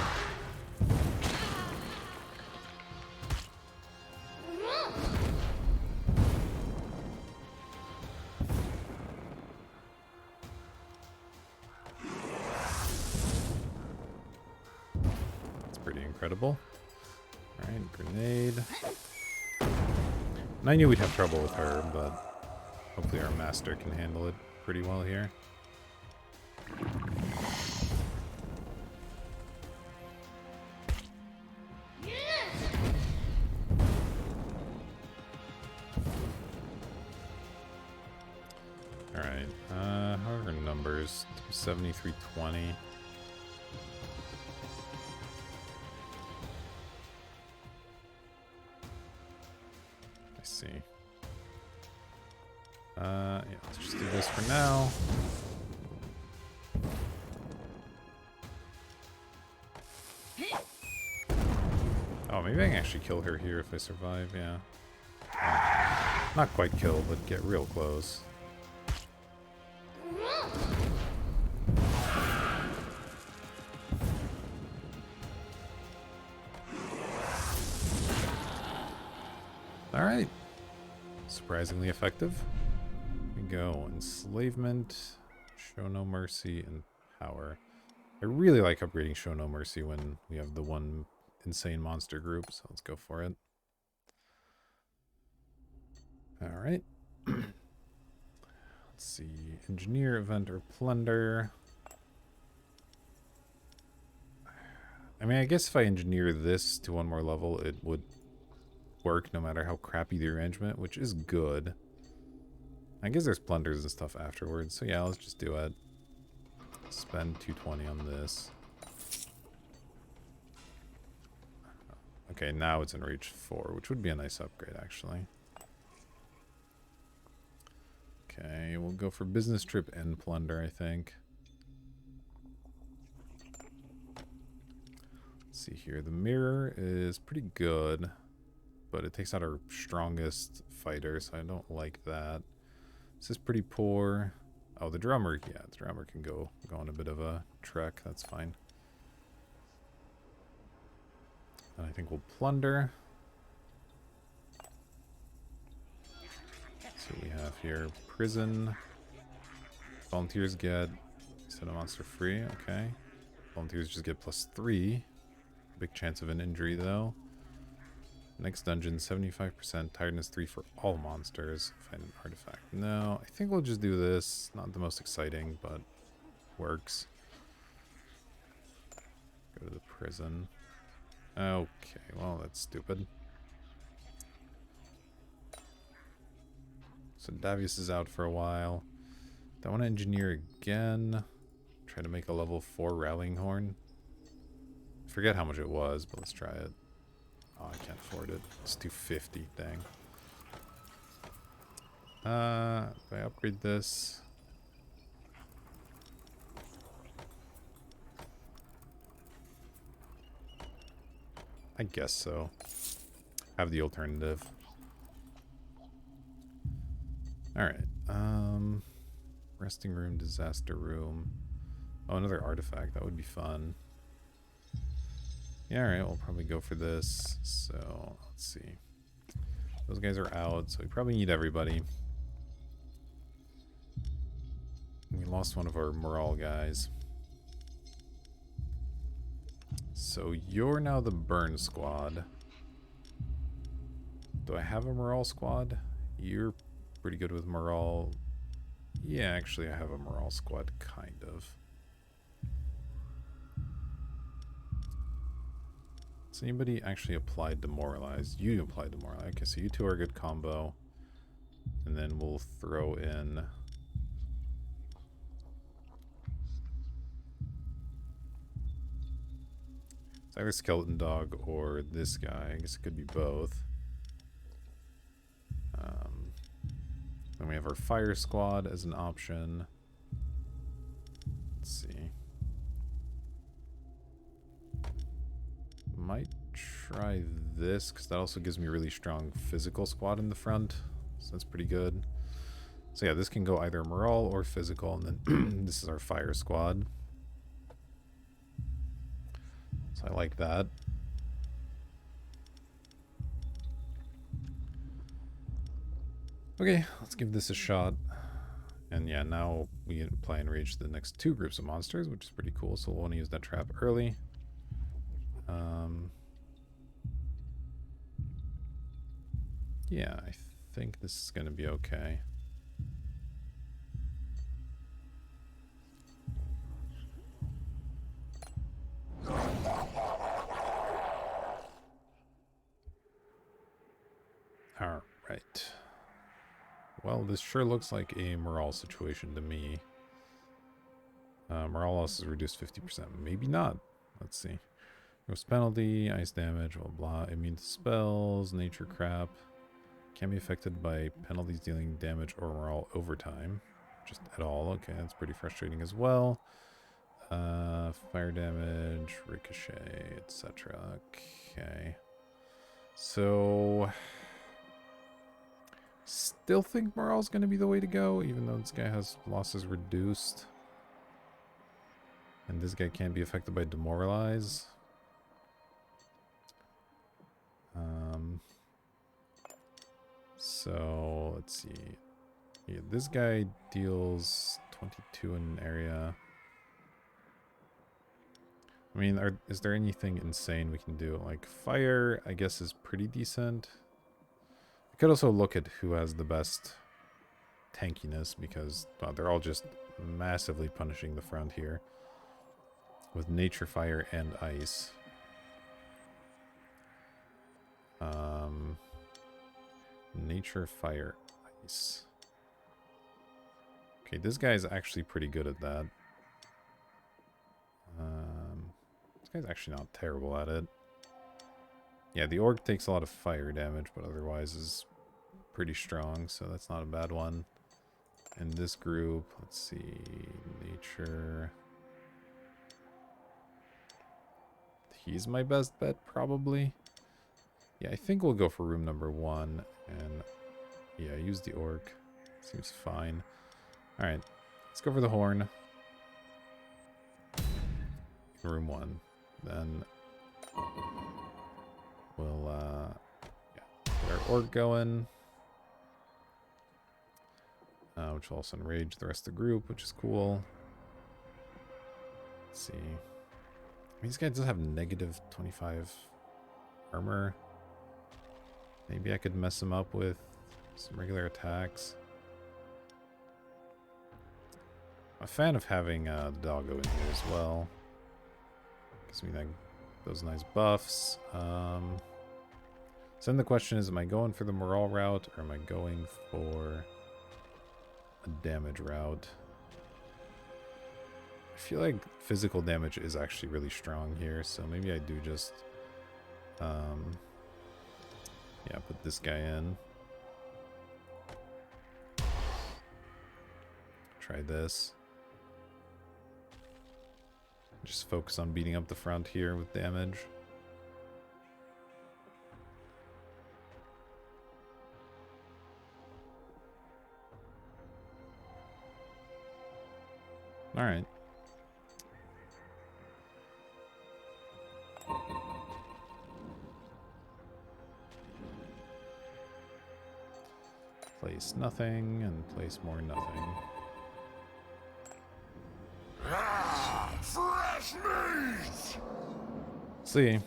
That's pretty incredible. Alright, grenade. And I knew we'd have trouble with her, but hopefully our master can handle it pretty well here. Alright, how are our numbers? 270, 320. I see. Yeah, let's just do this for now. Oh, maybe I can actually kill her here if I survive, yeah. Not quite kill, but get real close. Alright. Surprisingly effective. Here we go. Enslavement, Show No Mercy, and Power. I really like upgrading Show No Mercy when we have the one insane monster group, so let's go for it. Alright. Let's see. Engineer, Event, or Plunder. I mean, I guess if I engineer this to one more level, it would work no matter how crappy the arrangement, which is good. I guess there's plunders and stuff afterwards, so yeah, let's just do it. Spend 220 on this. Okay, now it's in reach 4, which would be a nice upgrade, actually. Okay, we'll go for business trip and plunder, I think. Let's see here. The mirror is pretty good, but it takes out our strongest fighter, so I don't like that. This is pretty poor. Oh, the drummer. Yeah, the drummer can go on a bit of a trek. That's fine. And I think we'll plunder. So we have here prison. Volunteers get set a monster free. Okay. Volunteers just get +3. Big chance of an injury though. Next dungeon, 75% tiredness 3 for all monsters. Find an artifact. No, I think we'll just do this. Not the most exciting, but works. Go to the prison. Okay, well, that's stupid. So Davius is out for a while. Do I want to engineer again? Try to make a level 4 rallying horn. Forget how much it was, but let's try it. Oh, I can't afford it. It's 250, dang. If I upgrade this. I guess so. Have the alternative. Alright. Resting room, disaster room. Oh, another artifact. That would be fun. Yeah, alright, we'll probably go for this. So, let's see. Those guys are out, so we probably need everybody. We lost one of our morale guys. So, you're now the burn squad. Do I have a morale squad? You're pretty good with morale. Yeah, actually, I have a morale squad, kind of. Has anybody actually applied Demoralize? You applied Demoralize. Okay, so you two are a good combo. And then we'll throw in... It's either Skeleton Dog or this guy. I guess it could be both. Then we have our Fire Squad as an option. Let's see. Might try this, because that also gives me a really strong physical squad in the front. So that's pretty good. So yeah, this can go either morale or physical, and then this is our Fire Squad. So I like that. Okay, let's give this a shot. And yeah, now we apply Enrage to the next 2 groups of monsters, which is pretty cool. So we'll want to use that trap early. Yeah, I think this is going to be okay. All right. Well, this sure looks like a morale situation to me. Morale loss is reduced 50%. Maybe not. Let's see. Ghost penalty, ice damage, blah blah. Immune to spells, nature crap. Can be affected by penalties dealing damage or morale over time. Just at all. Okay, that's pretty frustrating as well. Fire damage, ricochet, etc. Okay. So... still think morale's going to be the way to go, even though this guy has losses reduced. And this guy can't be affected by demoralize. So, let's see. Yeah, this guy deals 22 in an area. I mean, is there anything insane we can do? Like, fire, I guess, is pretty decent. We could also look at who has the best tankiness, because they're all just massively punishing the front here. With nature, fire, and ice. Nature, fire, ice. Okay, this guy's actually pretty good at that. This guy's actually not terrible at it. Yeah, the orc takes a lot of fire damage, but otherwise is pretty strong, so that's not a bad one. In this group, let's see, nature. He's my best bet, probably. Yeah, I think we'll go for room number 1, and yeah, use the orc. Seems fine. Alright, let's go for the horn. Room 1. Then we'll get our orc going. Which will also enrage the rest of the group, which is cool. Let's see. These guys just have negative 25 armor. Maybe I could mess them up with some regular attacks. I'm a fan of having the doggo in here as well. Gives me those nice buffs. So then the question is, am I going for the morale route, or am I going for a damage route? I feel like physical damage is actually really strong here, so maybe I do just yeah, put this guy in. Try this. Just focus on beating up the front here with damage. Alright. Place nothing and place more nothing. Fresh meat! See.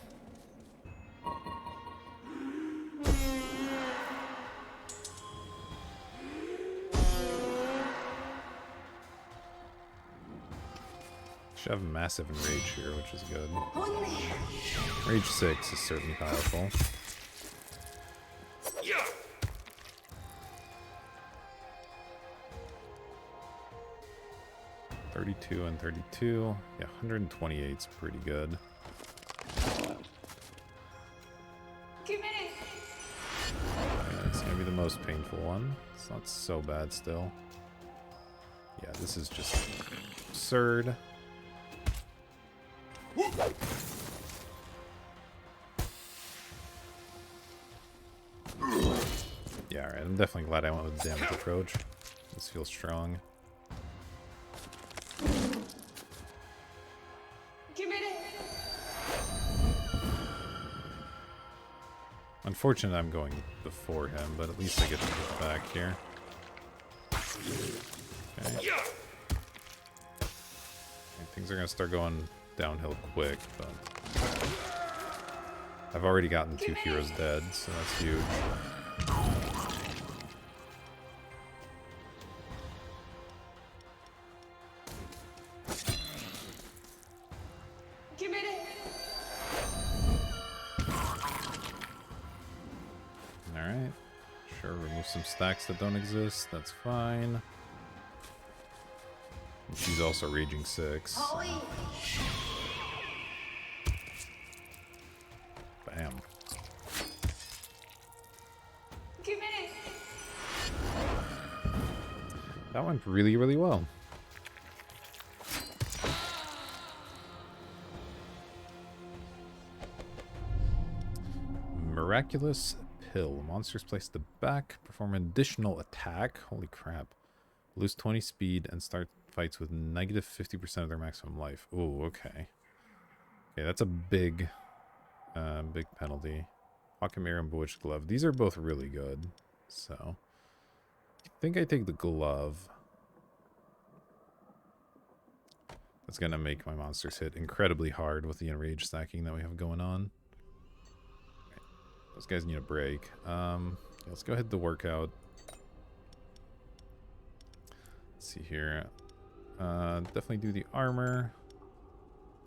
Should have massive enrage here, which is good. Rage 6 is certainly powerful. Yeah. 32 and 32. Yeah, 128 is pretty good. be the most painful one. It's not so bad still. Yeah, this is just absurd. Yeah, alright. I'm definitely glad I went with the damage approach. This feels strong. Unfortunate I'm going before him, but at least I get to get back here. Okay. Things are going to start going downhill quick, but I've already gotten 2 heroes dead, so that's huge. Alright. Sure, remove some stacks that don't exist. That's fine. And she's also Raging 6. So. Bam. That went really, really well. Miraculous Pill. Monsters placed at the back. Perform an additional attack. Holy crap. Lose 20 speed and start fights with negative 50% of their maximum life. Ooh, okay. Okay, that's a big penalty. Pocket Mirror and Bewitched Glove. These are both really good. So, I think I take the glove. That's going to make my monsters hit incredibly hard with the enrage stacking that we have going on. Okay. Those guys need a break. Let's go ahead to workout. Let's see here. Definitely do the armor.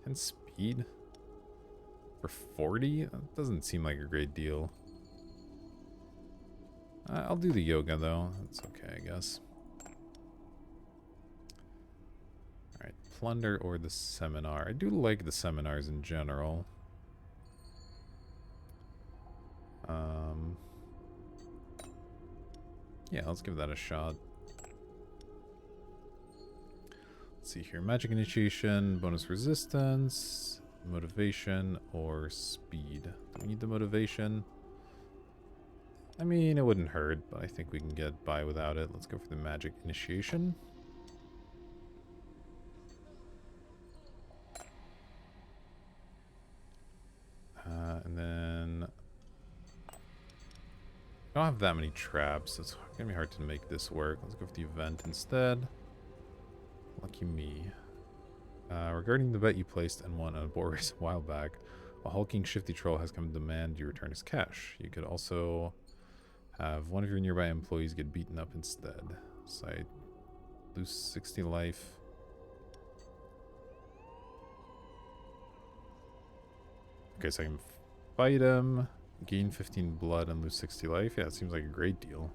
And speed. For 40? That doesn't seem like a great deal. I'll do the yoga though. That's okay, I guess. Alright, plunder or the seminar. I do like the seminars in general. Yeah, let's give that a shot. Let's see here. Magic initiation, bonus resistance, motivation, or speed. Do we need the motivation? I mean, it wouldn't hurt, but I think we can get by without it. Let's go for the magic initiation. And then I don't have that many traps, so it's gonna be hard to make this work. Let's go for the event instead. Lucky me. Regarding the bet you placed and won on a board race a while back, a hulking shifty troll has come to demand you return his cash. You could also have one of your nearby employees get beaten up instead. So I lose 60 life. Okay, so I can fight him, gain 15 blood, and lose 60 life. Yeah, it seems like a great deal.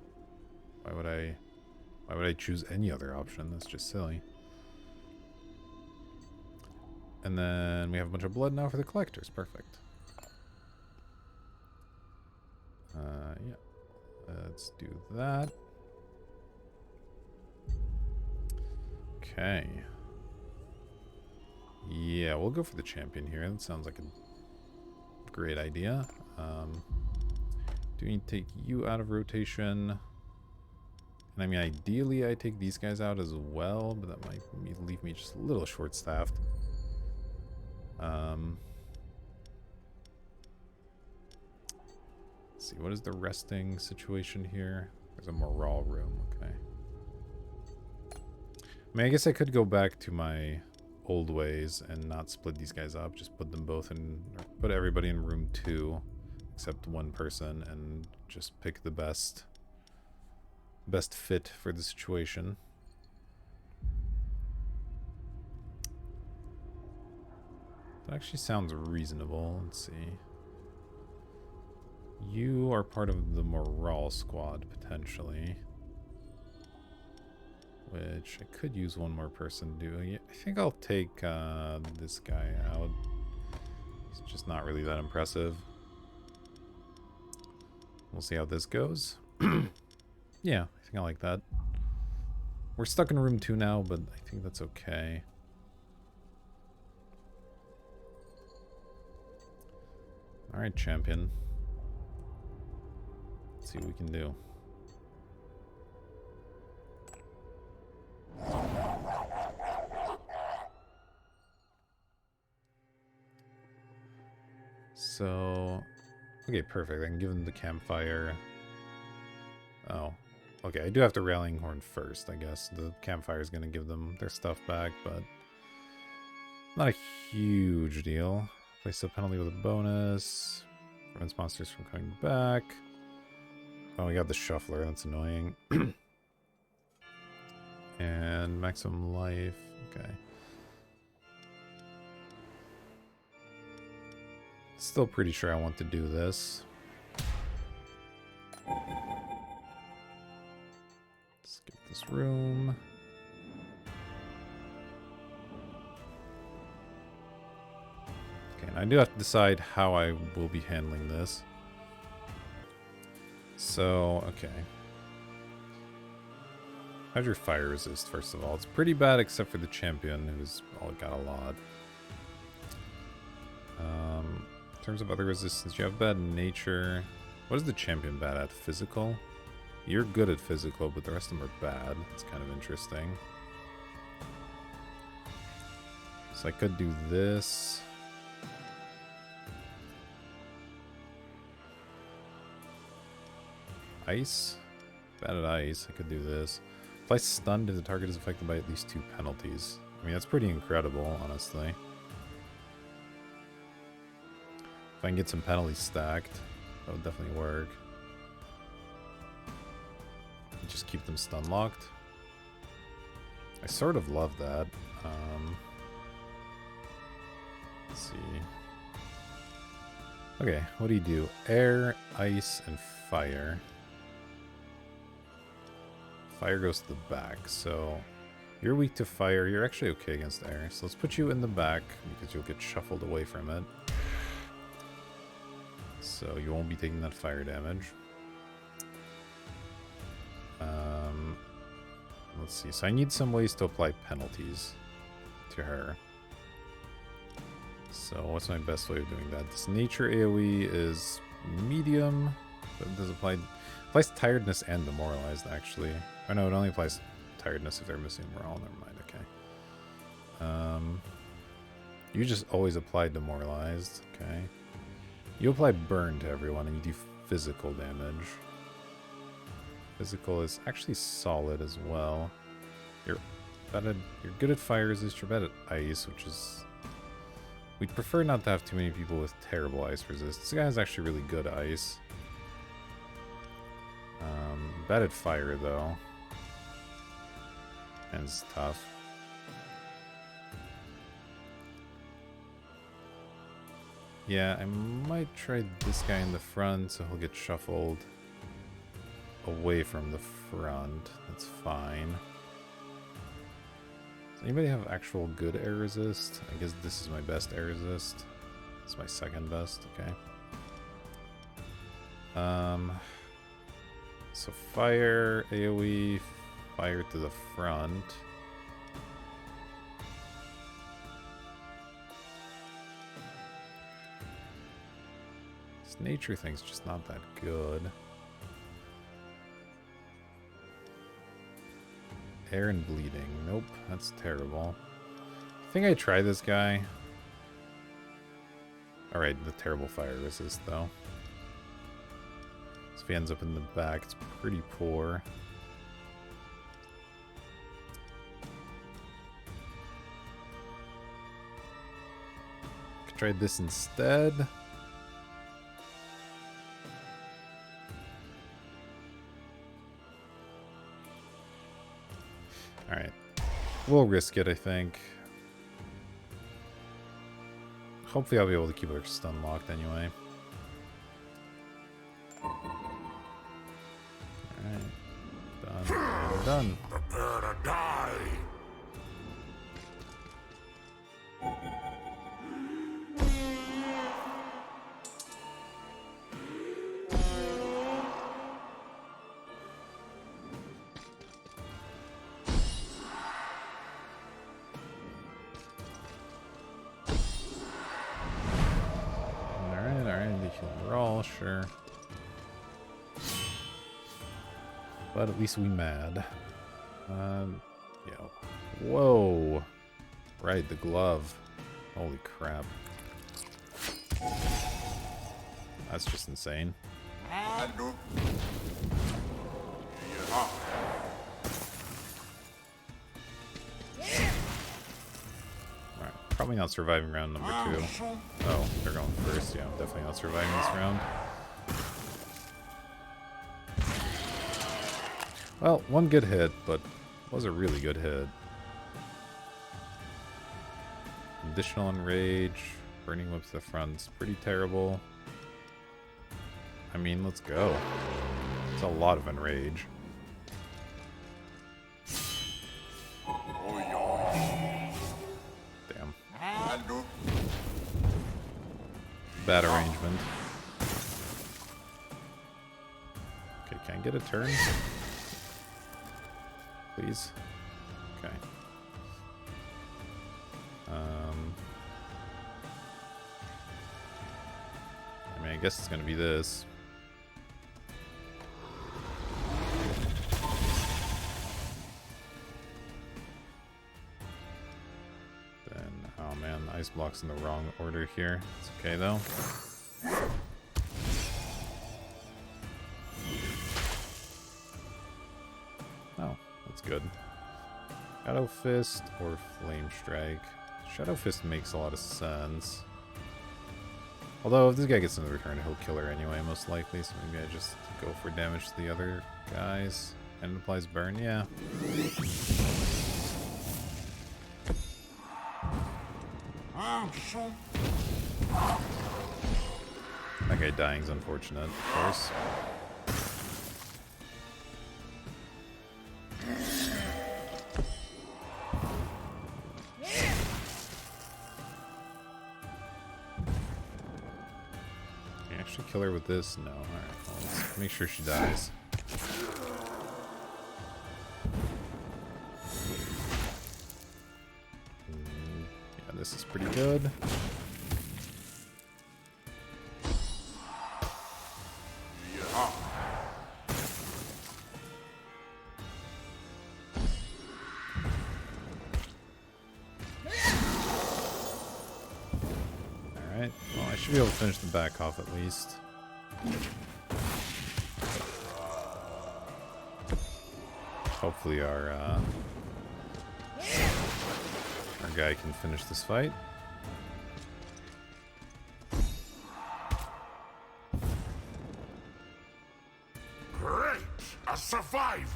Why would I choose any other option? That's just silly. And then we have a bunch of blood now for the collectors. Perfect. Yeah. Let's do that. Okay. Yeah, we'll go for the champion here. That sounds like a great idea. Do we need to take you out of rotation? And I mean, ideally, I take these guys out as well, but that might leave me just a little short-staffed. Let's see, what is the resting situation here? There's a morale room, okay. I mean, I guess I could go back to my old ways and not split these guys up. Just put them both in, or put everybody in room 2, except one person, and just pick the best fit for the situation. That actually sounds reasonable. Let's see. You are part of the morale squad, potentially. Which I could use one more person doing it. I think I'll take this guy out. He's just not really that impressive. We'll see how this goes. Yeah, I think I like that. We're stuck in room 2 now, but I think that's okay. Alright, champion. Let's see what we can do. So, okay, perfect. I can give them the campfire. Oh, okay. I do have to Rallying Horn first, I guess. The campfire is going to give them their stuff back, but not a huge deal. Place a penalty with a bonus. Prevents monsters from coming back. Oh, we got the shuffler. That's annoying. And maximum life. Okay. Still pretty sure I want to do this. Skip this room. Okay, and I do have to decide how I will be handling this. So, okay. How's your fire resist, first of all? It's pretty bad except for the champion, who's got a lot. In terms of other resistance, you have bad nature. What is the champion bad at? Physical? You're good at physical, but the rest of them are bad. It's kind of interesting. So I could do this. Ice? Bad at ice. I could do this. Apply stunned if the target is affected by at least 2 penalties. I mean, that's pretty incredible, honestly. If I can get some penalties stacked, that would definitely work. Just keep them stun locked. I sort of love that. Let's see. Okay, what do you do? Air, ice, and fire. Fire goes to the back, so you're weak to fire. You're actually okay against air. So let's put you in the back because you'll get shuffled away from it. So you won't be taking that fire damage. Let's see. So I need some ways to apply penalties to her. So what's my best way of doing that? This nature AoE is medium, but it does applies tiredness and demoralized actually. Oh no, it only applies tiredness if they're missing morale. Never mind. Okay. You just always apply demoralized. Okay. You apply burn to everyone and you do physical damage. Physical is actually solid as well. You're good at fire resist, you're bad at ice, which is... We'd prefer not to have too many people with terrible ice resist. This guy is actually really good at ice. Bad at fire though. And it's tough. Yeah, I might try this guy in the front so he'll get shuffled away from the front. That's fine. Does anybody have actual good air resist? I guess this is my best air resist. It's my second best, okay. So fire, AoE, fire to the front. This nature thing's just not that good. Air and bleeding. Nope, that's terrible. I think I try this guy. Alright, the terrible fire resist though. So if he ends up in the back, it's pretty poor. Could try this instead. Alright. We'll risk it, I think. Hopefully I'll be able to keep her stun locked anyway. Alright. Done. And done. Prepare to die. sure. But at least we mad. Yeah. Whoa. Right, the glove. Holy crap. That's just insane. Alright, probably not surviving round number 2. Oh, they're going first. Yeah, I'm definitely not surviving this round. Well, one good hit, but it was a really good hit. Additional enrage, burning whip to the front. It's pretty terrible. I mean, let's go. It's a lot of enrage. Damn. Bad arrangement. Okay, can I get a turn? Please. Okay. I mean, I guess it's gonna be this. Then, oh man, ice block's in the wrong order here. It's okay though. Oh, that's good. Shadow Fist or Flame Strike. Shadow Fist makes a lot of sense. Although if this guy gets another turn, he'll kill her anyway, most likely. So maybe I just go for damage to the other guys. And applies burn, yeah. That guy dying's unfortunate, of course. Kill her with this? No. Alright, well, let's make sure she dies. Yeah, this is pretty good. Alright, well, I should be able to finish the back off at least. Hopefully our guy can finish this fight. Great! A survivor!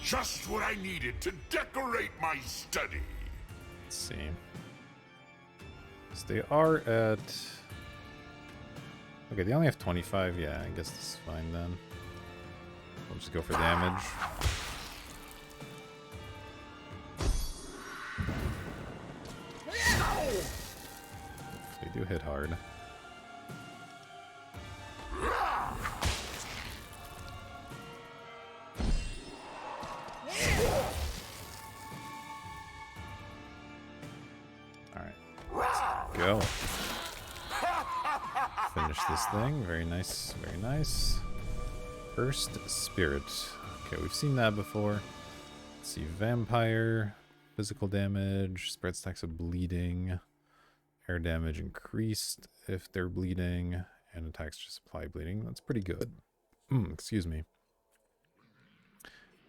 Just what I needed to decorate my study! Let's see. So they are at... Okay, they only have 25. Yeah, I guess this is fine then. We'll just go for damage. They do hit hard. Alright. Let's go. Finish this thing. Very nice, very nice. First Spirit. Okay, we've seen that before. Let's see. Vampire. Physical damage. Spread stacks of bleeding. Air damage increased if they're bleeding. And attacks just apply bleeding. That's pretty good. Excuse me.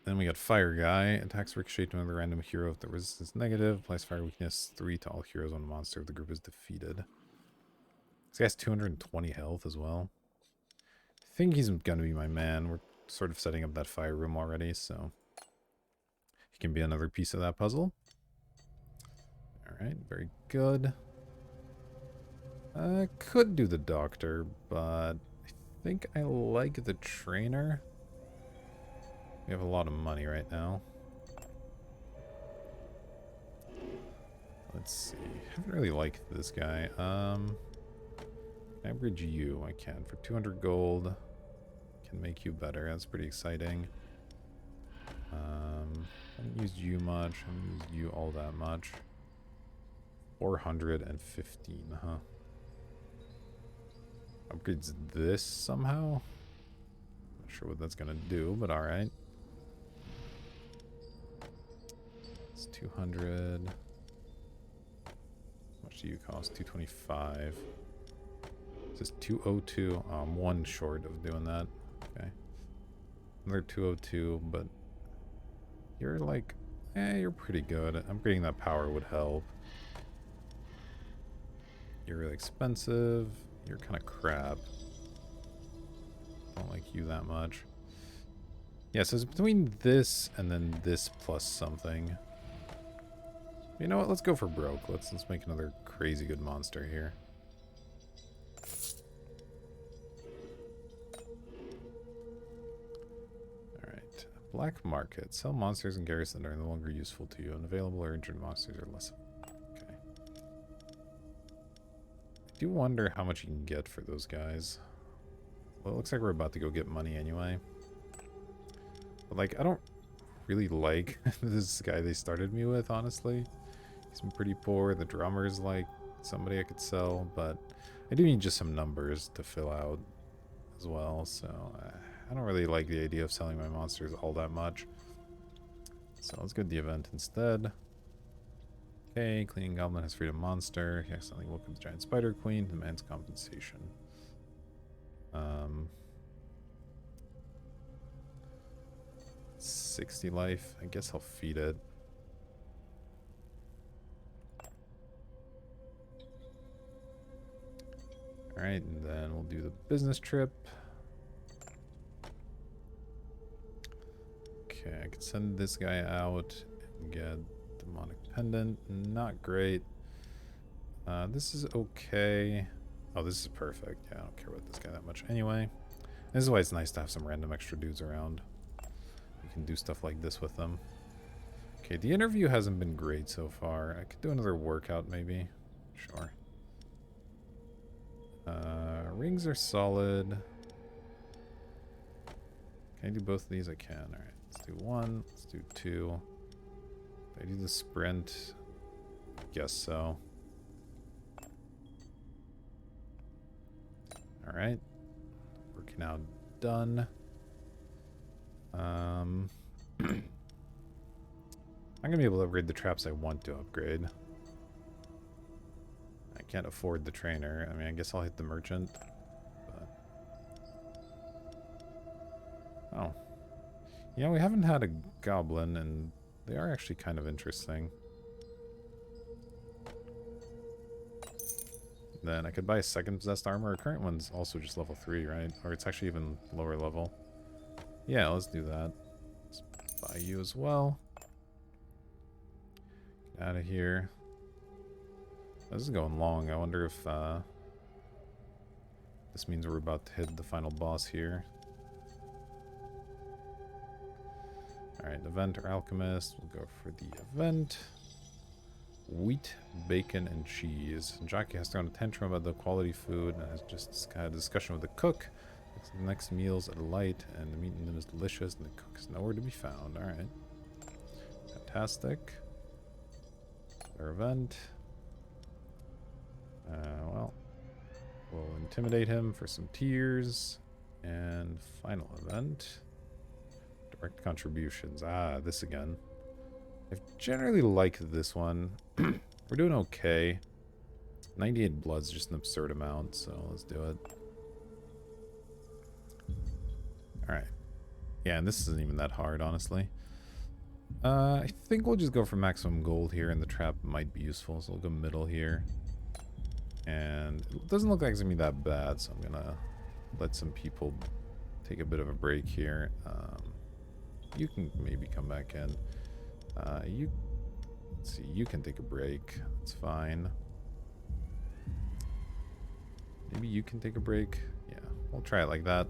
Then we got Fire Guy. Attacks ricochet to another random hero if the resistance is negative. Applies fire weakness 3 to all heroes when a monster of the group is defeated. This guy has 220 health as well. I think he's gonna be my man. We're sort of setting up that fire room already, so he can be another piece of that puzzle. Alright, very good. I could do the doctor, but I think I like the trainer. We have a lot of money right now. Let's see. I haven't really liked this guy. Can I bridge you? I can. For 200 gold. Can make you better. That's pretty exciting. I haven't used you much. I haven't used you all that much. 415, huh? Upgrades this somehow. Not sure what that's gonna do, but all right. It's 200. How much do you cost? 225. This is 202. Oh, I'm one short of doing that. Okay. Another 202, but you're like, you're pretty good. Upgrading that power would help. You're really expensive. You're kind of crap. Don't like you that much. Yeah, so it's between this and then this plus something. You know what? Let's go for broke. Let's make another crazy good monster here. Alright. Black market. Sell monsters and garrison that are no longer useful to you. Unavailable or injured monsters are less. Okay. I do wonder how much you can get for those guys. Well, it looks like we're about to go get money anyway. But, like, I don't really like this guy they started me with, honestly. He's been pretty poor. The drummer's, like, somebody I could sell. But I do need just some numbers to fill out as well. So, I don't really like the idea of selling my monsters all that much. So, let's go to the event instead. Okay, Cleaning Goblin has freed a monster. He accidentally woke up the Giant Spider Queen. Demands compensation. 60 life. I guess I'll feed it. Alright, and then we'll do the business trip. Okay, I could send this guy out and get Demonic Pendant. Not great. This is okay. Oh, this is perfect. Yeah, I don't care about this guy that much anyway. This is why it's nice to have some random extra dudes around. You can do stuff like this with them. Okay, the interview hasn't been great so far. I could do another workout maybe. Sure. Rings are solid. Can I do both of these? I can. Alright, let's do one. Let's do two. Did I do the sprint? Guess so. Alright. Working out done. I'm gonna be able to upgrade the traps I want to upgrade. I can't afford the trainer. I mean, I guess I'll hit the merchant. But... oh. Yeah, we haven't had a goblin, and they are actually kind of interesting. Then I could buy a second possessed armor. Our current one's also just level 3, right? Or it's actually even lower level. Yeah, let's do that. Let's buy you as well. Get out of here. This is going long. I wonder if this means we're about to hit the final boss here. Alright, event or alchemist. We'll go for the event. Wheat, bacon, and cheese. Jockey has thrown a tantrum about the quality food and has just had a discussion with the cook. The next meal's at light, and the meat in them is delicious, and the cook is nowhere to be found. Alright. Fantastic. Their event. Well, we'll intimidate him for some tears. And final event. Direct contributions. Ah, this again. I've generally liked this one. We're doing okay. 98 blood's just an absurd amount, so let's do it. Alright. Yeah, and this isn't even that hard, honestly. I think we'll just go for maximum gold here, and the trap might be useful, so we'll go middle here. And it doesn't look like it's going to be that bad, so I'm going to let some people take a bit of a break here. You can maybe come back in. Let's see, you can take a break. It's fine. Maybe you can take a break. Yeah, we'll try it like that.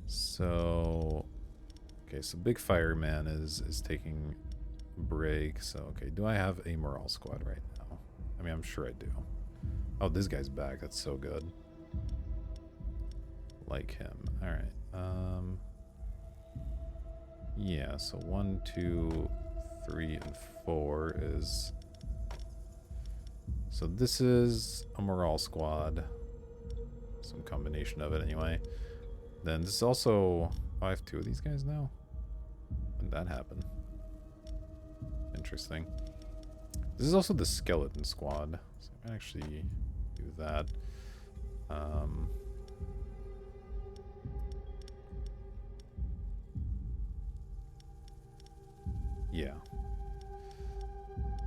So, okay, so Big Fireman is taking a break. So, okay, do I have a morale squad right now? I mean, I'm sure I do. Oh, this guy's back. That's so good. Like him. All right. Yeah, so 1, 2, 3, and 4 is So this is a morale squad. Some combination of it anyway. Then this is also... Oh, I have 2 of these guys now? When did that happen? Interesting. This is also the skeleton squad. So I can actually do that. Yeah.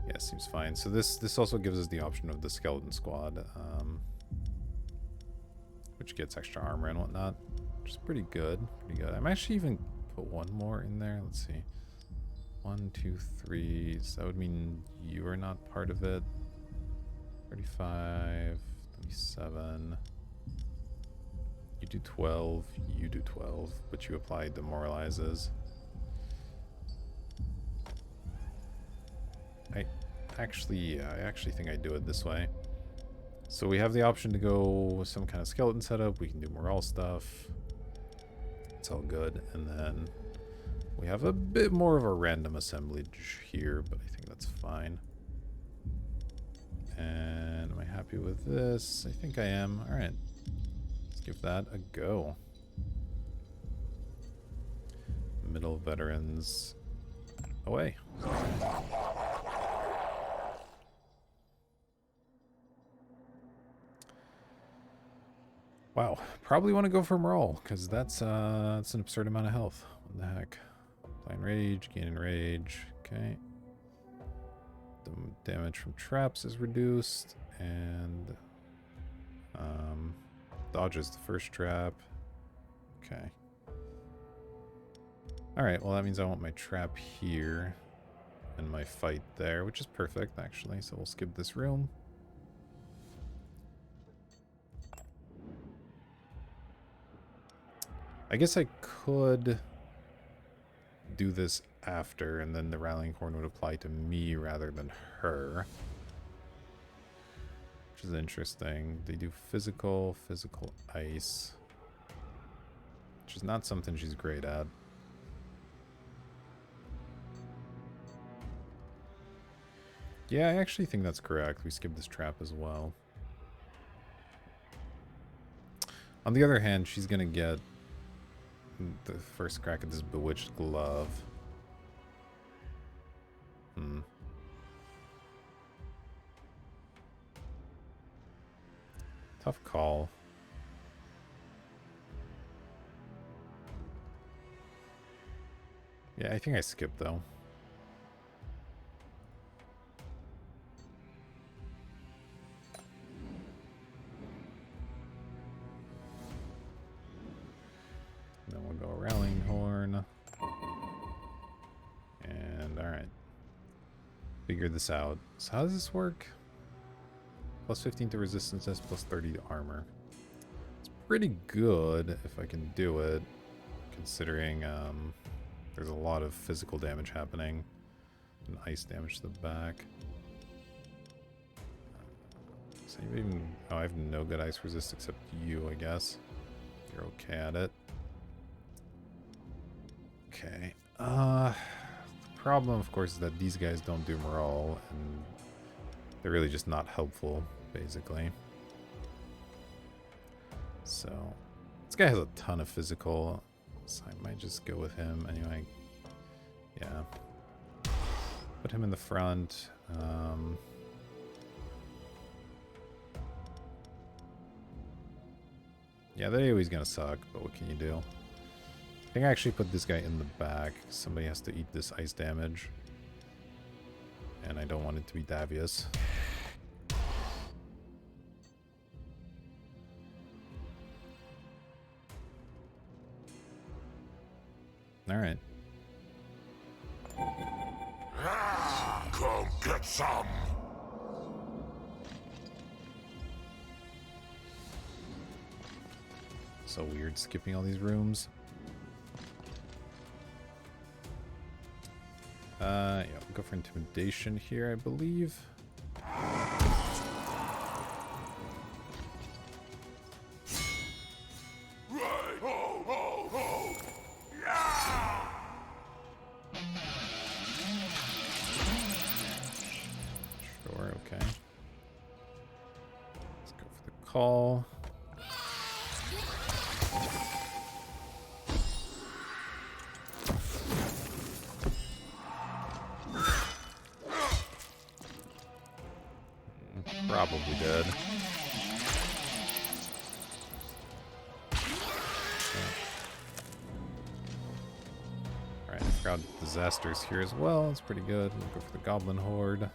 Yeah, seems fine. So this also gives us the option of the skeleton squad, which gets extra armor and whatnot, which is pretty good. Pretty good. I'm actually even put 1 more in there. Let's see. 1, 2, 3. So that would mean you are not part of it. 35, 37. You do 12. You do 12, but you apply demoralizes. I actually think I do it this way. So we have the option to go with some kind of skeleton setup. We can do morale stuff. It's all good. And then we have a bit more of a random assemblage here, but I think that's fine. And am I happy with this? I think I am. All right. Let's give that a go. Middle veterans away. Wow, probably want to go for morale, because that's an absurd amount of health. What the heck? Applying rage, gaining rage. Okay. The damage from traps is reduced, and dodges the first trap. Okay. Alright, well that means I want my trap here, and my fight there, which is perfect actually, so we'll skip this room. I guess I could do this after, and then the rallying horn would apply to me rather than her. Which is interesting. They do physical ice. Which is not something she's great at. Yeah, I actually think that's correct. We skip this trap as well. On the other hand, she's gonna get the first crack at this bewitched glove. Tough call. Yeah, I think I skipped though. Then we'll go rallying horn. And alright. Figure this out. So how does this work? Plus 15 to resistance, plus 30 to armor. It's pretty good if I can do it, considering there's a lot of physical damage happening. And ice damage to the back. So even, oh, I have no good ice resist except you, I guess. You're okay at it. Okay. The problem, of course, is that these guys don't do morale, and they're really just not helpful, basically. So, this guy has a ton of physical, so I might just go with him. Anyway, yeah. Put him in the front. Yeah, the AoE's gonna suck, but what can you do? I think I actually put this guy in the back. Somebody has to eat this ice damage. And I don't want it to be Davius. Alright. Come get some! So weird skipping all these rooms. Yeah, we'll go for intimidation here, I believe. Right! Ho, ho, ho! Yeah! Sure, okay. call. Probably dead. Alright, I forgot disasters here as well. It's pretty good. We'll go for the Goblin Horde.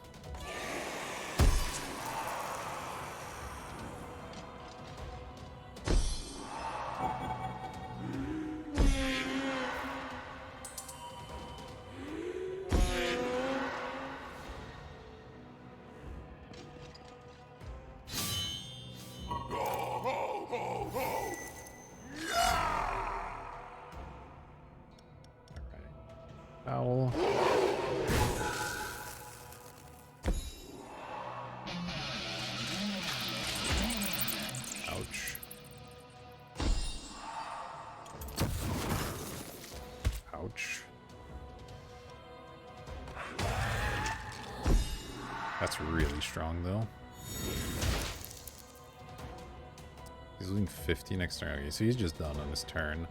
Owl. Ouch. Ouch. That's really strong, though. He's losing 50 next turn. Okay, so he's just done on his turn.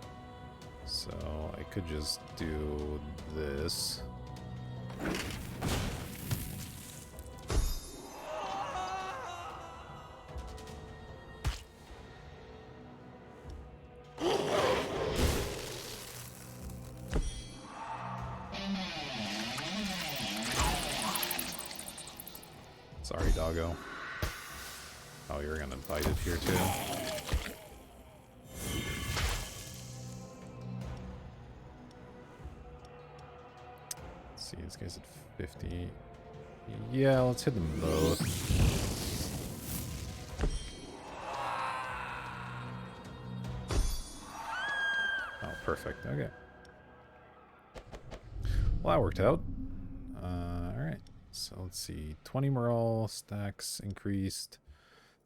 So I could just do this. Sorry, doggo. Oh, you're gonna bite it here too. See, this guy's at 50. Yeah, let's hit them both. Oh, perfect. Okay. Well, that worked out. Alright. So let's see. 20 morale stacks increased.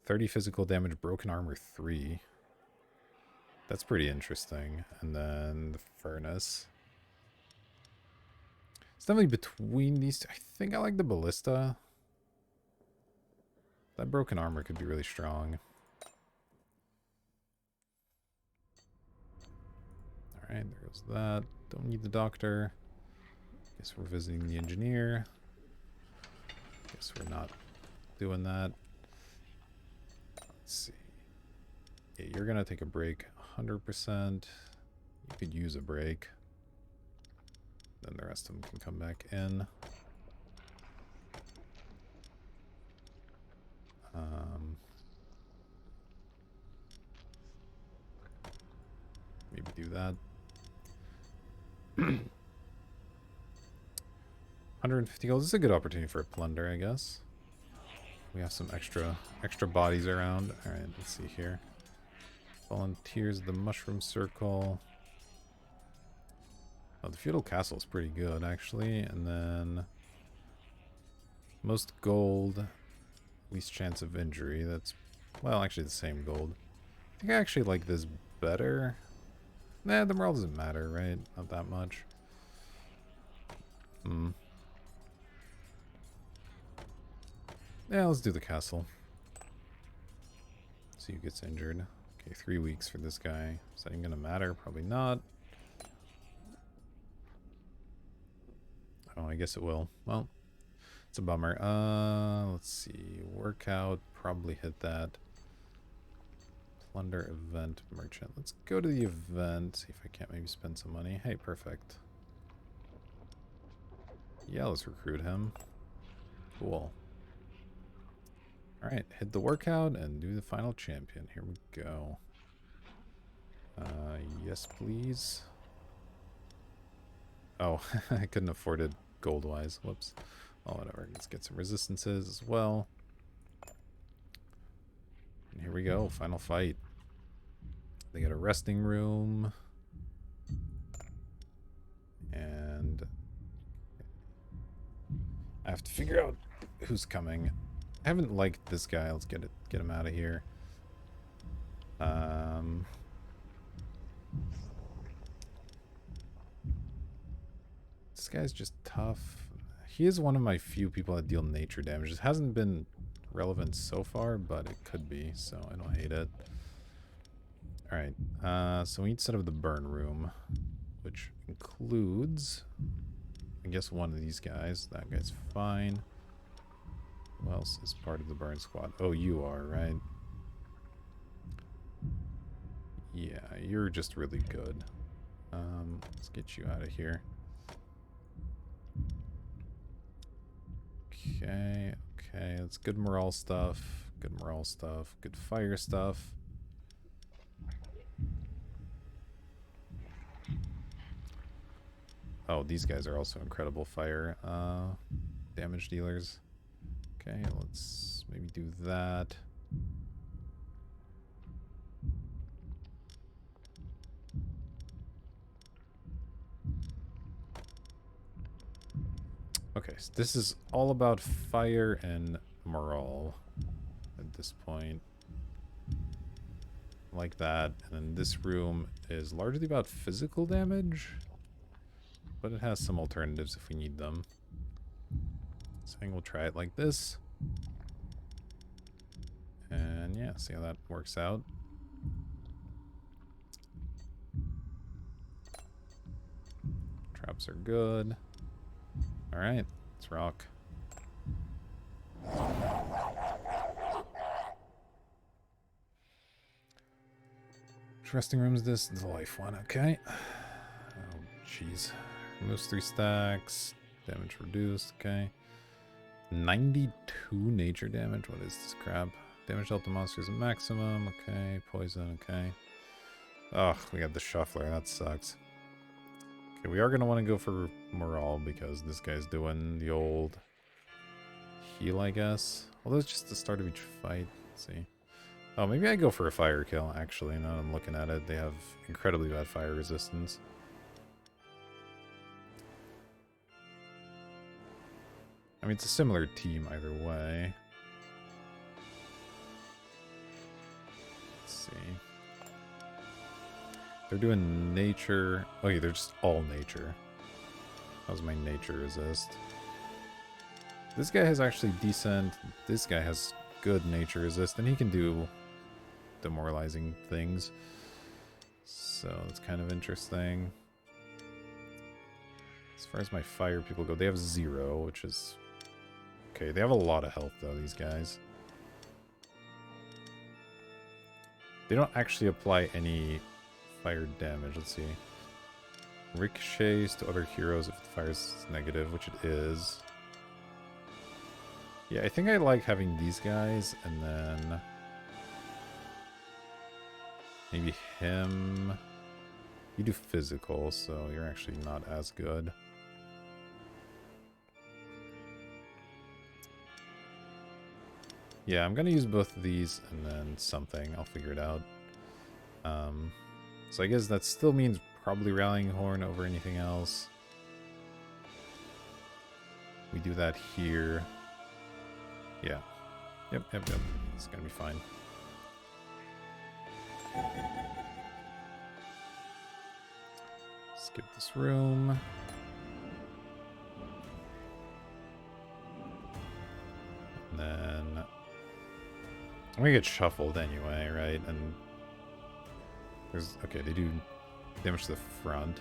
30 physical damage, broken armor 3. That's pretty interesting. And then the furnace. It's definitely between these two. I think I like the ballista. That broken armor could be really strong. Alright, there goes that. Don't need the doctor. Guess we're visiting the engineer. Guess we're not doing that. Let's see. Yeah, you're gonna take a break 100%. You could use a break. Then the rest of them can come back in. Maybe do that. 150 gold. This is a good opportunity for a plunder, I guess. We have some extra bodies around. All right, let's see here. Volunteers, the Mushroom Circle. Oh, the Feudal Castle is pretty good, actually. And then most gold, least chance of injury. That's, well, actually the same gold. I think I actually like this better. Nah, the morale doesn't matter, right? Not that much. Yeah, let's do the castle. See who gets injured. Okay, 3 weeks for this guy. Is that even gonna matter? Probably not. Oh, I guess it will. Well, it's a bummer. Let's see. Workout. Probably hit that. Plunder, event, merchant. Let's go to the event. See if I can't maybe spend some money. Hey, perfect. Yeah, let's recruit him. Cool. Alright, hit the workout and do the final champion. Here we go. Yes, please. Oh, I couldn't afford it gold-wise. Whoops. Oh, whatever. Let's get some resistances as well. And here we go. Final fight. They got a resting room. And I have to figure out who's coming. I haven't liked this guy. Let's get him out of here. This guy's just tough. He is one of my few people that deal nature damage. It hasn't been relevant so far, but it could be, so I don't hate it. Alright, so we need to set up the burn room, which includes, I guess, one of these guys. That guy's fine. Who else is part of the burn squad? Oh, you are, right? Yeah, you're just really good. Let's get you out of here. Okay, okay, that's good morale stuff. Good morale stuff. Good fire stuff. Oh, these guys are also incredible fire damage dealers. Okay, let's maybe do that. Okay, so this is all about fire and morale at this point. Like that. And then this room is largely about physical damage, but it has some alternatives if we need them. So I think we'll try it like this. And yeah, see how that works out. Traps are good. Alright, let's rock. Resting rooms, this is the life one, okay. Oh, jeez. Removes 3 stacks. Damage reduced, okay. 92 nature damage, what is this crap? Damage dealt to monsters at maximum, okay. Poison, okay. Ugh, we got the shuffler, that sucks. Okay, we are going to want to go for morale because this guy's doing the old heal, I guess. Although it's just the start of each fight. Let's see. Oh, maybe I go for a fire kill, actually. Now that I'm looking at it, they have incredibly bad fire resistance. I mean, it's a similar team either way. Let's see. They're doing nature. Oh, yeah, they're just all nature. That was my nature resist. This guy has actually decent. This guy has good nature resist, and he can do demoralizing things. So that's kind of interesting. As far as my fire people go, they have 0, which is okay. They have a lot of health though, these guys. They don't actually apply any fire damage. Let's see. Ricochets to other heroes if the fire is negative, which it is. Yeah, I think I like having these guys, and then maybe him. You do physical, so you're actually not as good. Yeah, I'm gonna use both of these and then something. I'll figure it out. So I guess that still means probably Rallying Horn over anything else. We do that here. Yeah. Yep. It's gonna be fine. Skip this room. And then I'm gonna get shuffled anyway, right? And there's okay, they do damage to the front.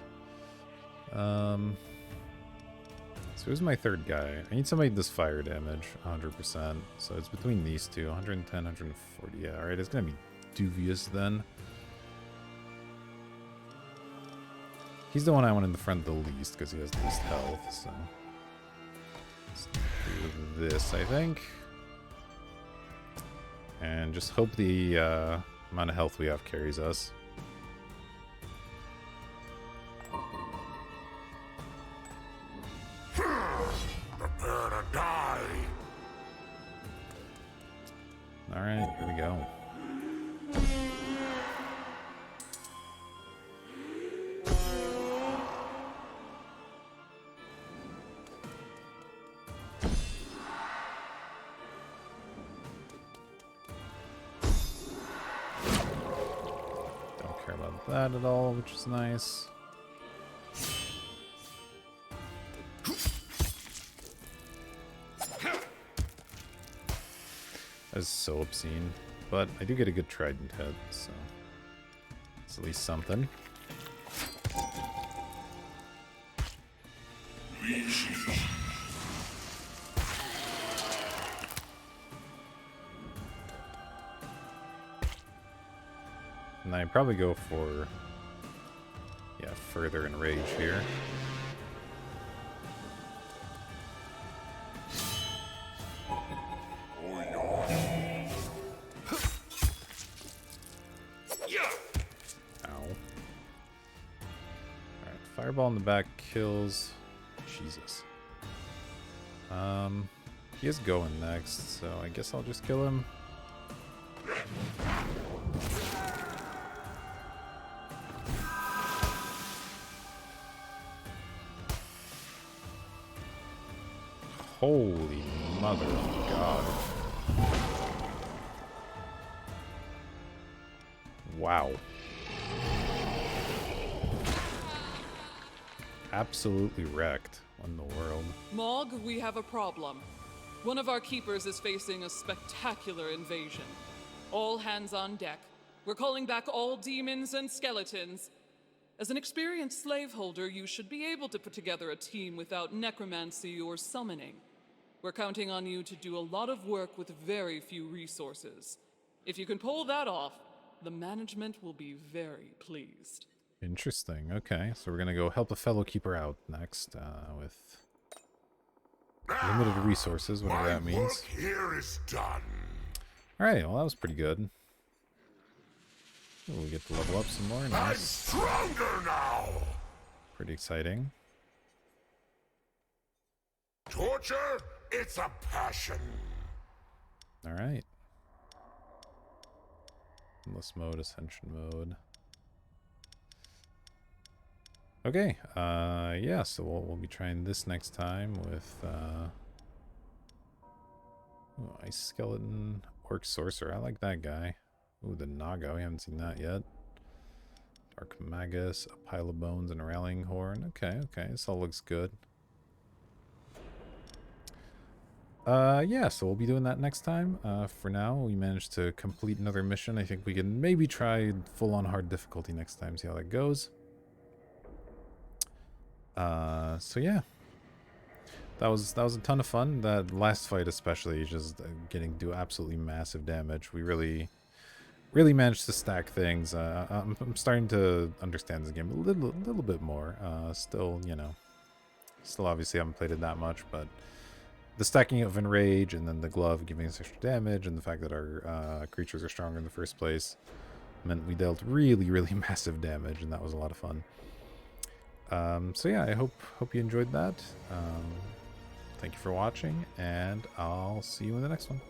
So who's my third guy? I need somebody that does fire damage, 100%. So it's between these two, 110, 140. Yeah, alright, it's gonna be dubious then. He's the one I want in the front the least because he has the least health, so let's do this, I think. And just hope the amount of health we have carries us. Prepare to die. Alright, here we go. Don't care about that at all, which is nice. That is so obscene. But I do get a good trident head, so it's at least something. And I probably go for, yeah, further enrage here. Ow. Alright, fireball in the back kills. Jesus. He is going next, so I guess I'll just kill him. Holy mother of God. Wow. Absolutely wrecked. What in the world? Mog, we have a problem. One of our keepers is facing a spectacular invasion. All hands on deck. We're calling back all demons and skeletons. As an experienced slaveholder, you should be able to put together a team without necromancy or summoning. We're counting on you to do a lot of work with very few resources. If you can pull that off, the management will be very pleased. Interesting. Okay, so we're gonna go help a fellow keeper out next with limited resources, whatever that means. My work here is done. All right, well that was pretty good. Ooh, we get to level up some more. I'm Nice. stronger now. Pretty exciting. Torture, it's a passion. All right. Endless mode, ascension mode. Okay, yeah, so we'll be trying this next time with, ooh, Ice Skeleton, Orc Sorcerer. I like that guy. Ooh, the Naga, we haven't seen that yet. Dark Magus, a Pile of Bones, and a Rallying Horn. Okay, okay, this all looks good. Yeah, so we'll be doing that next time. For now, we managed to complete another mission. I think we can maybe try full-on hard difficulty next time, see how that goes. So yeah, that was a ton of fun. That last fight especially, just getting do absolutely massive damage. We really managed to stack things. I'm starting to understand this game a little bit more. Still, you know, still obviously haven't played it that much, but the stacking of Enrage and then the glove giving us extra damage and the fact that our creatures are stronger in the first place meant we dealt really massive damage, and that was a lot of fun. So yeah, I hope you enjoyed that. Thank you for watching, and I'll see you in the next one.